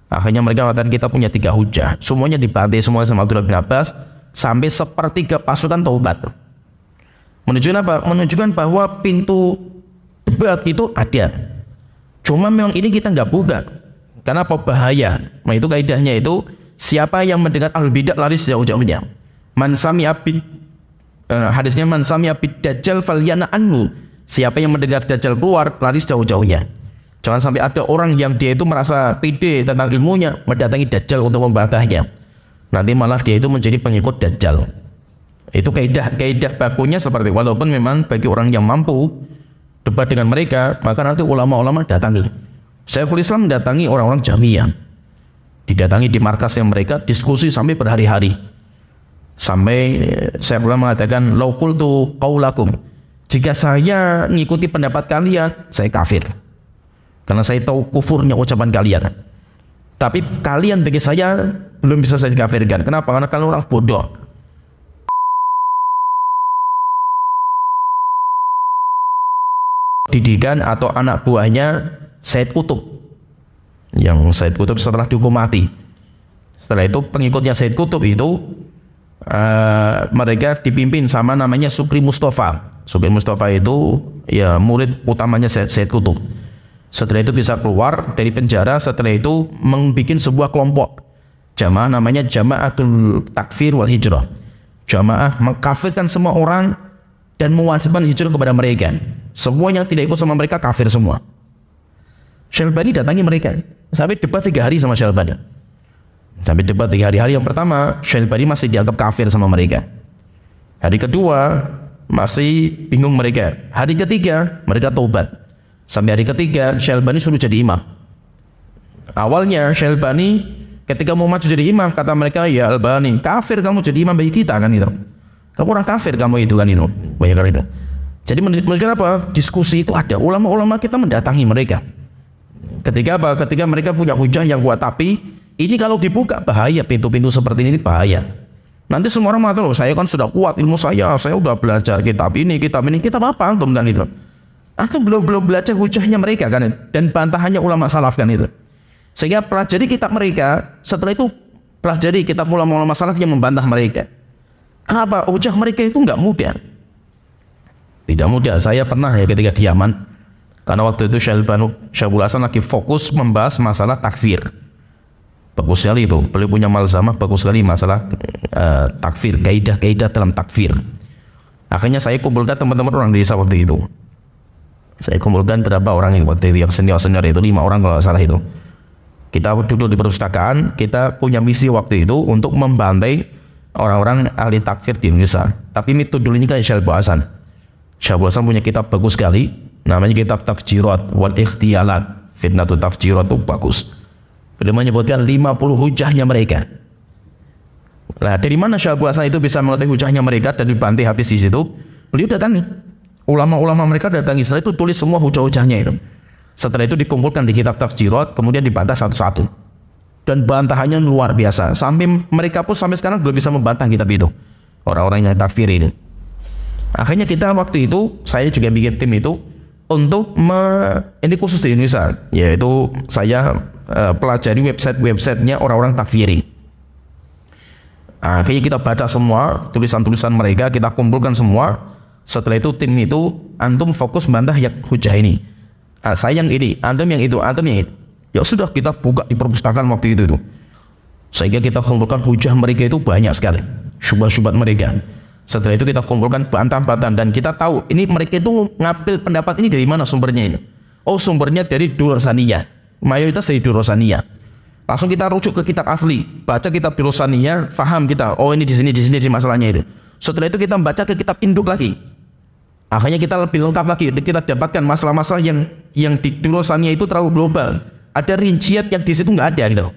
Akhirnya mereka mengatakan, kita punya 3 hujah. Semuanya dibantai semua sama Abdullah bin Abbas, sampai sepertiga pasukan taubat. Menunjukkan apa? Menunjukkan bahwa pintu debat itu ada. Cuma memang ini kita nggak buka. Karena apa? Bahaya. Nah itu kaidahnya itu, siapa yang mendengar ahlul bidah lari sejauh-jauhnya. Man sami'a hadisnya man sami'a bid dajjal falyana anhu. Siapa yang mendengar dajjal keluar, lari sejauh-jauhnya. Jangan sampai ada orang yang dia itu merasa pede tentang ilmunya, mendatangi dajjal untuk membantahnya. Nanti malah dia itu menjadi pengikut dajjal. Itu kaidah bakunya seperti, walaupun memang bagi orang yang mampu debat dengan mereka, maka nanti ulama-ulama datangi. Syekhul Islam mendatangi orang-orang Jahmiyah, didatangi di markasnya mereka, diskusi sampai berhari-hari. Sampai Syekhul Islam mengatakan, "Lau qultu qaulakum," jika saya ngikuti pendapat kalian, saya kafir. Karena saya tahu kufurnya ucapan kalian. Tapi kalian bagi saya belum bisa saya kafirkan. Kenapa? Karena kalian orang bodoh. Didikan atau anak buahnya Said Qutb, yang Said Qutb setelah dihukum mati. Setelah itu pengikutnya Said Qutb itu mereka dipimpin sama namanya Supri Mustafa. Supri Mustafa itu ya murid utamanya Said Qutb. Setelah itu bisa keluar dari penjara. Setelah itu membuat sebuah kelompok jamaah namanya Jama'atul Takfir wal Hijrah. Jamaah mengkafirkan semua orang dan mewajibkan hijrah kepada mereka. Semua yang tidak ikut sama mereka kafir semua. Syalbani datangi mereka sampai debat 3 hari sama Syalbani. Sampai debat 3 hari. Hari yang pertama Syalbani masih dianggap kafir sama mereka. Hari kedua masih bingung mereka. Hari ketiga mereka taubat. Sampai hari ketiga Syalbani suruh jadi imam. Awalnya Syalbani ketika mau maju jadi imam, kata mereka, ya Albani, kafir kamu jadi imam bagi kita kan itu. Kamu orang kafir kamu itu kan itu. Banyak itu. Jadi menunjukkan apa? Diskusi itu ada. Ulama-ulama kita mendatangi mereka. Ketika apa? Ketika mereka punya hujah yang kuat. Tapi ini kalau dibuka bahaya, pintu-pintu seperti ini bahaya. Nanti semua orang mengatakan, saya kan sudah kuat ilmu saya udah belajar kitab ini apa antum kan itu. Aku belum belajar hujahnya mereka kan, dan bantahannya ulama salaf kan itu. Sehingga pelajari kitab mereka, setelah itu pelajari kitab ulama-ulama salaf yang membantah mereka. Kenapa? Hujah mereka itu nggak mudah. Tidak mudah. Saya pernah ya ketika di Yaman, karena waktu itu Syabul Hasan lagi fokus membahas masalah takfir. Bagus sekali itu. Beliau punya malzamah bagus sekali masalah takfir, kaidah-kaidah dalam takfir. Akhirnya saya kumpulkan teman-teman orang desa waktu itu. Saya kumpulkan berapa orang yang waktu itu yang senior-senior itu 5 orang kalau salah itu. Kita duduk di perpustakaan, kita punya misi waktu itu untuk membantai orang-orang ahli takfir di Indonesia. Tapi metodologinya kayak Syabul Hasan. Syabul Hasan punya kitab bagus sekali, namanya kitab Tafjirat wal Ikhtiyalat. Fitnatut Tafjirat itu bagus. Beliau menyebutkan 50 hujahnya mereka. Nah, dari mana Syabul Hasan itu bisa mengetahui hujahnya mereka dan dibantai habis di situ? Beliau datangi. Ulama-ulama mereka datangi, setelah itu tulis semua hujah-hujahnya itu. Setelah itu dikumpulkan di kitab Tafjirat, kemudian dibantah satu-satu. Dan bantahannya luar biasa. Sampai mereka pun sampai sekarang belum bisa membantah kitab itu. Orang-orang yang takfir ini. Akhirnya kita waktu itu, saya juga bikin tim itu untuk ini khusus di Indonesia, yaitu saya pelajari website-websitenya orang-orang takfiri. Akhirnya kita baca semua tulisan-tulisan mereka, kita kumpulkan semua. Setelah itu tim itu, antum fokus membantah yang hujah ini. Saya yang ini, antum yang itu, antum yang itu. Ya sudah, kita buka di perpustakaan waktu itu. Sehingga kita kumpulkan hujah mereka itu banyak sekali, syubhat-syubhat mereka. Setelah itu kita kumpulkan bantah-bantahan dan kita tahu ini mereka itu ngambil pendapat ini dari mana sumbernya ini. Oh, sumbernya dari Durasaniyah, mayoritas dari Durasaniyah. Langsung kita rujuk ke kitab asli, baca kitab Durasaniyah, faham kita, oh ini di sini di masalahnya itu. Setelah itu kita baca ke kitab induk lagi. Akhirnya kita lebih lengkap lagi, kita dapatkan masalah-masalah yang di Durasaniyah itu terlalu global. Ada rincian yang di situ nggak ada gitu.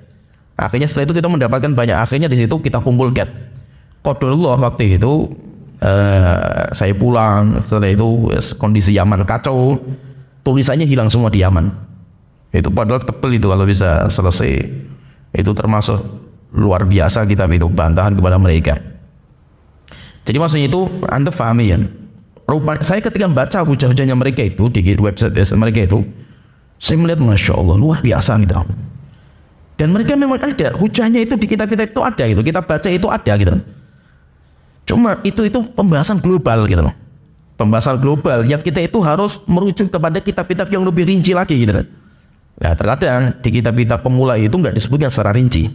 Akhirnya setelah itu kita mendapatkan banyak. Akhirnya di situ kita kumpulkan. Qadarullah waktu itu saya pulang. Setelah itu kondisi Yaman kacau. Tulisannya hilang semua di Yaman. Itu padahal tebel itu kalau bisa selesai. Itu termasuk luar biasa kitab itu, bantahan kepada mereka. Jadi maksudnya itu Anda pahami ya. Saya ketika baca hujah-hujahnya mereka itu di website mereka itu, saya melihat Masya Allah luar biasa gitu. Dan mereka memang ada hujahnya itu di kitab-kitab itu ada gitu. Kita baca itu ada gitu. Cuma itu pembahasan global gitu loh. Pembahasan global yang kita itu harus merujuk kepada kitab-kitab yang lebih rinci lagi gitu. Nah, terkadang di kitab-kitab pemula itu nggak disebutkan secara rinci.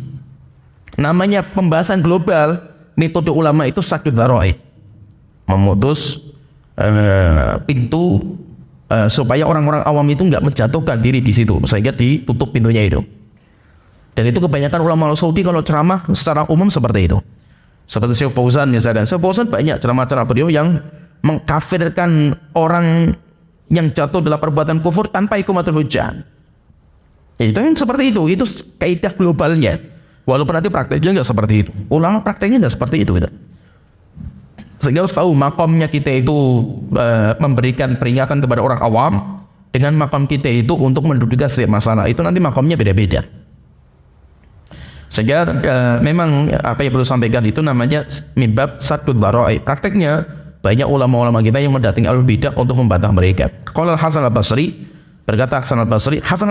Namanya pembahasan global, metode ulama itu saddud dzara'i, memutus pintu supaya orang-orang awam itu nggak menjatuhkan diri di situ, sehingga ditutup pintunya itu. Dan itu kebanyakan ulama Saudi kalau ceramah secara umum seperti itu. Seperti Syekh Fauzan misalkan. Syekh Fauzan banyak ceramah-ceramah beliau yang mengkafirkan orang yang jatuh dalam perbuatan kufur tanpa ikumatul hujjah. Itu yang seperti itu kaidah globalnya. Walaupun nanti prakteknya nggak seperti itu. Ulama prakteknya nggak seperti itu gitu. Sehingga harus tahu makomnya kita itu memberikan peringatan kepada orang awam dengan makom kita itu untuk mendudukan setiap masalah. Itu nanti makomnya beda-beda. Sehingga memang apa yang perlu sampaikan itu namanya mimbab saddud dzara'i. Prakteknya banyak ulama-ulama kita yang mendatangi ahlul bidah untuk membantah mereka. Qala Hasan al-Basri, berkata Hasan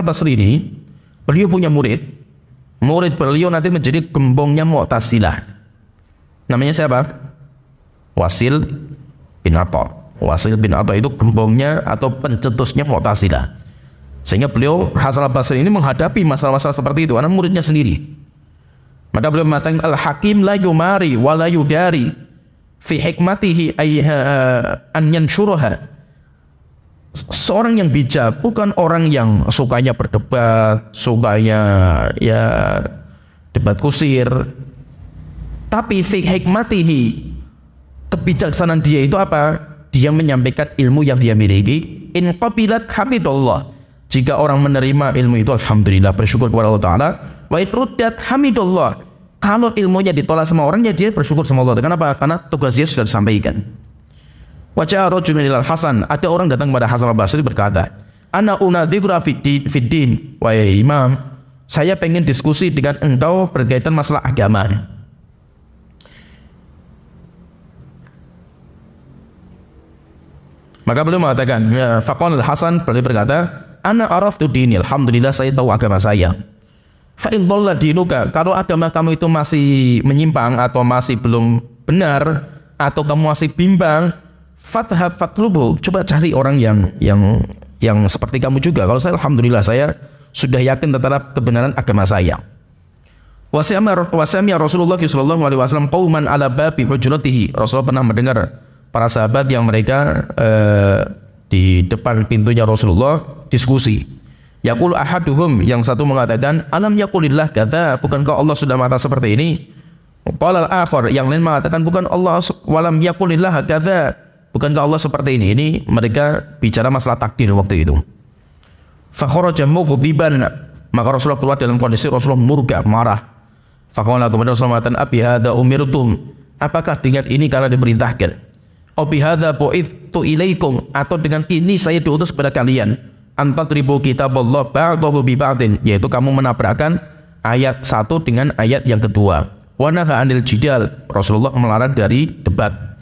al-Basri ini beliau punya murid beliau nanti menjadi gembongnya Mu'tazilah. Namanya siapa? Wasil bin Atha. Wasil bin Atha itu gembongnya atau pencetusnya Mu'tazilah. Sehingga beliau Hasan al-Basri ini menghadapi masalah-masalah seperti itu karena muridnya sendiri. Maka beliau mengatakan al-hakim la yumari wa la yudari fi hikmatihi an yansyuraha. Seorang yang bijak bukan orang yang sukanya berdebat, sukanya ya debat kusir. Tapi fi hikmatihi, kebijaksanaan dia itu apa? Dia menyampaikan ilmu yang dia miliki. In qabilat hamidullah. Jika orang menerima ilmu itu alhamdulillah, bersyukur kepada Allah Ta'ala. Wa in ruddat hamidullah. Kalau ilmunya ditolak sama orangnya, dia bersyukur sama Allah. Kenapa? Karena tugas dia sudah disampaikan. Wajah rajulun ilal Hasan, ada orang datang kepada Hasan al-Basri berkata, ana unadzikra fiddin, wahai imam, saya pengen diskusi dengan engkau berkaitan masalah agama. Maka beliau mengatakan, faqala al-Hasan, beliau berkata, ana araftu dini, alhamdulillah saya tahu agama saya. Fa in dhalla dinuka, kalau agama kamu itu masih menyimpang atau masih belum benar atau kamu masih bimbang, fathab fatlubu, coba cari orang yang seperti kamu juga. Kalau saya alhamdulillah saya sudah yakin terhadap kebenaran agama saya. Wasami'a Rasulullah sallallahu alaihi wasallam qauman ala babi hujratihi. Rasulullah pernah mendengar para sahabat yang mereka di depan pintunya Rasulullah diskusi. Yaqul ahaduhum, yang satu mengatakan, alam yaqulillah kadza, bukankah Allah sudah mengatakan seperti ini? Qala al-akhar, yang lain mengatakan bukan Allah walam yaqulillah kadza, bukankah Allah seperti ini? Ini mereka bicara masalah takdir waktu itu. Fa kharaja mughdiban, maka Rasulullah keluar dalam kondisi Rasulullah murka, marah. Fa qala kemudian Rasulullah mengatakan, abi hadza umirtum, apakah dengan ini kalian diperintahkan? Abi hadza bu'ithtu ilaikum, atau dengan ini saya diutus kepada kalian? Antadribu kitaballah ba'dahu bi ba'din, yaitu kamu menabrakkan ayat satu dengan ayat yang kedua. Wa naha 'anil jidal, Rasulullah melarang dari debat.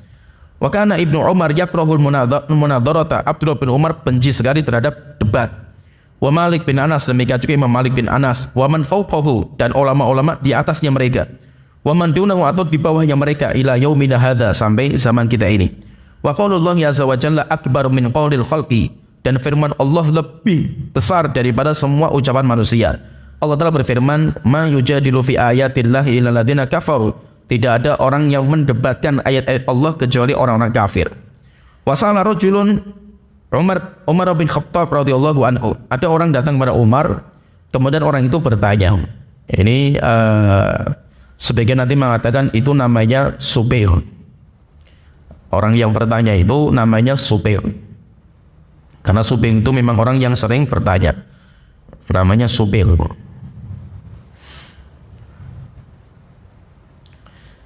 Wa kana Ibnu Umar yakrahul munadharata, Abdullah bin Umar benci sekali terhadap debat. Wa Malik bin Anas, demikian juga Imam Malik bin Anas. Wa man fawqahu, dan ulama-ulama di atasnya mereka. Wa man dunahu, atau di bawahnya mereka, ila yaumina hadza, sampai zaman kita ini. Wa qaulullahi azza wa jalla akbar min qaulil khalqi, dan firman Allah lebih besar daripada semua ucapan manusia. Allah Ta'ala berfirman, "Ma yujadilu fi ayatillahi illa alladziina kafaru." Tidak ada orang yang mendebatkan ayat-ayat Allah kecuali orang-orang kafir. Wa sa'ala rajulun Umar bin Khattab radhiyallahu anhu. Ada orang datang kepada Umar, kemudian orang itu bertanya. Ini sebagian nanti mengatakan itu namanya Subair. Orang yang bertanya itu namanya Subair. Karena Subair itu memang orang yang sering bertanya. Namanya Subair.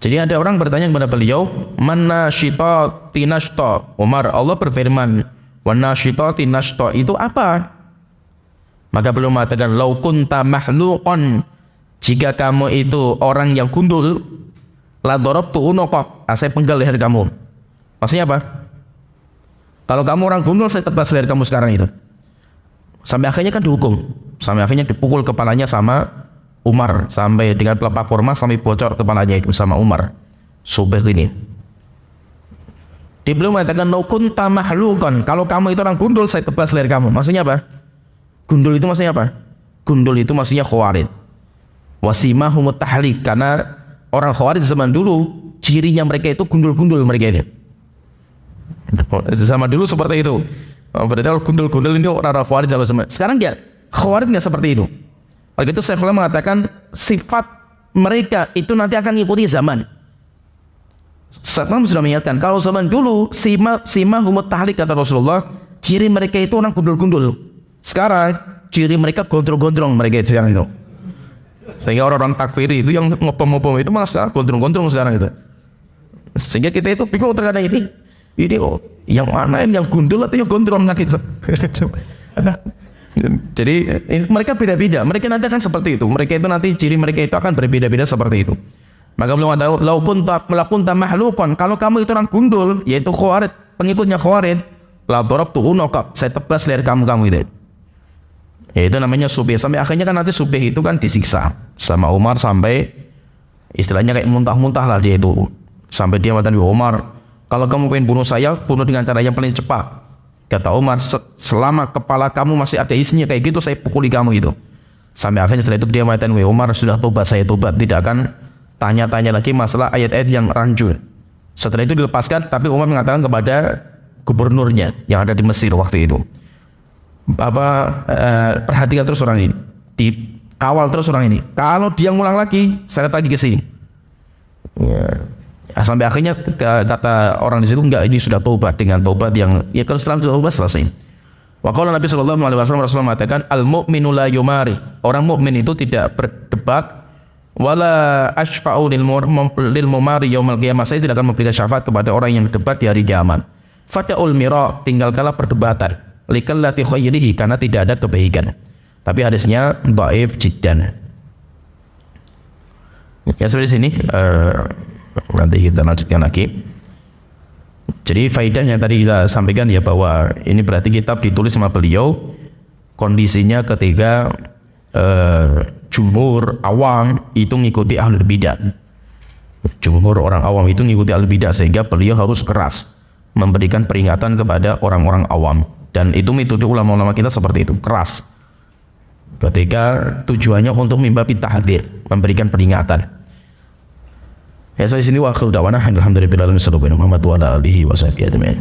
Jadi ada orang bertanya kepada beliau, "Mana syitati nashta?" Umar, Allah berfirman, "Wa nasyitati nashta" itu apa? Maka beliau mengatakan, "Lau kunta mahluqan," jika kamu itu orang yang gundul, "la darabtu unuqak," saya penggal leher kamu. Maksudnya apa? Kalau kamu orang gundul, saya tebas leher kamu sekarang itu. Sampai akhirnya kan dihukum. Sampai akhirnya dipukul kepalanya sama Umar, sampai dengan pelepah kurma sampai bocor kepalanya itu sama Umar. Subair ini. Dia belum mengatakan "Lau kunta mahluqan," kalau kamu itu orang gundul, saya tebas leher kamu. Maksudnya apa? Gundul itu maksudnya apa? Gundul itu maksudnya Khawarij. Wasimahumut tahlik, karena orang Khawarij zaman dulu cirinya mereka itu gundul-gundul mereka ini. Zaman dulu seperti itu. Berarti kalau gundul-gundul ini orang Khawarij dalam zaman. Sekarang enggak. Khawarij enggak seperti itu. Oleh itu Syekhullah mengatakan sifat mereka itu nanti akan mengikuti zaman. Syekhullah sudah mengingatkan kalau zaman dulu simahumut tahlik kata Rasulullah, ciri mereka itu orang gundul-gundul. Sekarang ciri mereka gondrong-gondrong mereka itu yang itu. Sehingga orang-orang takfiri itu yang ngopom-ngopom itu malah sekarang gondrong-gondrong sekarang itu. Sehingga kita itu bingung terkadang ini oh, yang mana yang gundul atau yang gondrong kan gitu. Jadi mereka beda-beda. Mereka nanti akan seperti itu. Mereka itu nanti ciri mereka itu akan berbeda-beda seperti itu. Maka belum ada laupun mahluqan, kalau kamu itu orang gundul, yaitu Khawarij, pengikutnya Khawarij, la darabtu unuqak, saya tebas leher kamu itu. Ya itu namanya Subair. Sampai akhirnya kan nanti Subair itu kan disiksa sama Umar sampai istilahnya kayak muntah-muntah lah dia itu. Sampai dia mengatakan, "Umar, kalau kamu pengen bunuh saya, bunuh dengan cara yang paling cepat." Kata Umar, "Selama kepala kamu masih ada isinya kayak gitu, saya pukuli kamu itu." Sampai akhirnya setelah itu dia mengatakan, "Umar, sudah tobat, saya tobat, tidak akan tanya-tanya lagi masalah ayat-ayat yang rancu." Setelah itu dilepaskan, tapi Umar mengatakan kepada gubernurnya yang ada di Mesir waktu itu, perhatikan terus orang ini, dikawal terus orang ini. Kalau dia ngulang lagi, saya tagih ke sini. Sampai akhirnya kata orang di situ, enggak, ini sudah tobat dengan tobat yang ya kalau setelah tobat selesai. Wa qala Nabi sallallahu alaihi wasallam, Rasulullah mengatakan al-mu'minu la yumari, orang mukmin itu tidak berdebat, wala ashfa'u lil mumari yaumil qiyamah, saya tidak akan memberikan syafaat kepada orang yang berdebat di hari kiamat. Fata'ul mira, tinggalkanlah perdebatan, likallati khairihi, karena tidak ada kebaikan. Tapi hadisnya dhaif jiddan. Ya sampai di sini. Nanti kita lanjutkan lagi. Jadi faedah yang tadi kita sampaikan ya, bahwa ini berarti kitab ditulis sama beliau kondisinya ketika jumhur awam itu mengikuti ahlul bidah. Jumhur orang awam itu mengikuti ahlul bidah, sehingga beliau harus keras memberikan peringatan kepada orang-orang awam. Dan itu metode ulama-ulama kita seperti itu, keras. Ketika tujuannya untuk mimbabi tahdzir, memberikan peringatan. Ya, sampai sini wa akhiru da'wana alhamdulillahi rabbil alamin, sallallahu alaihi wa sallam wa ala alihi wa sahbihi ajma'in.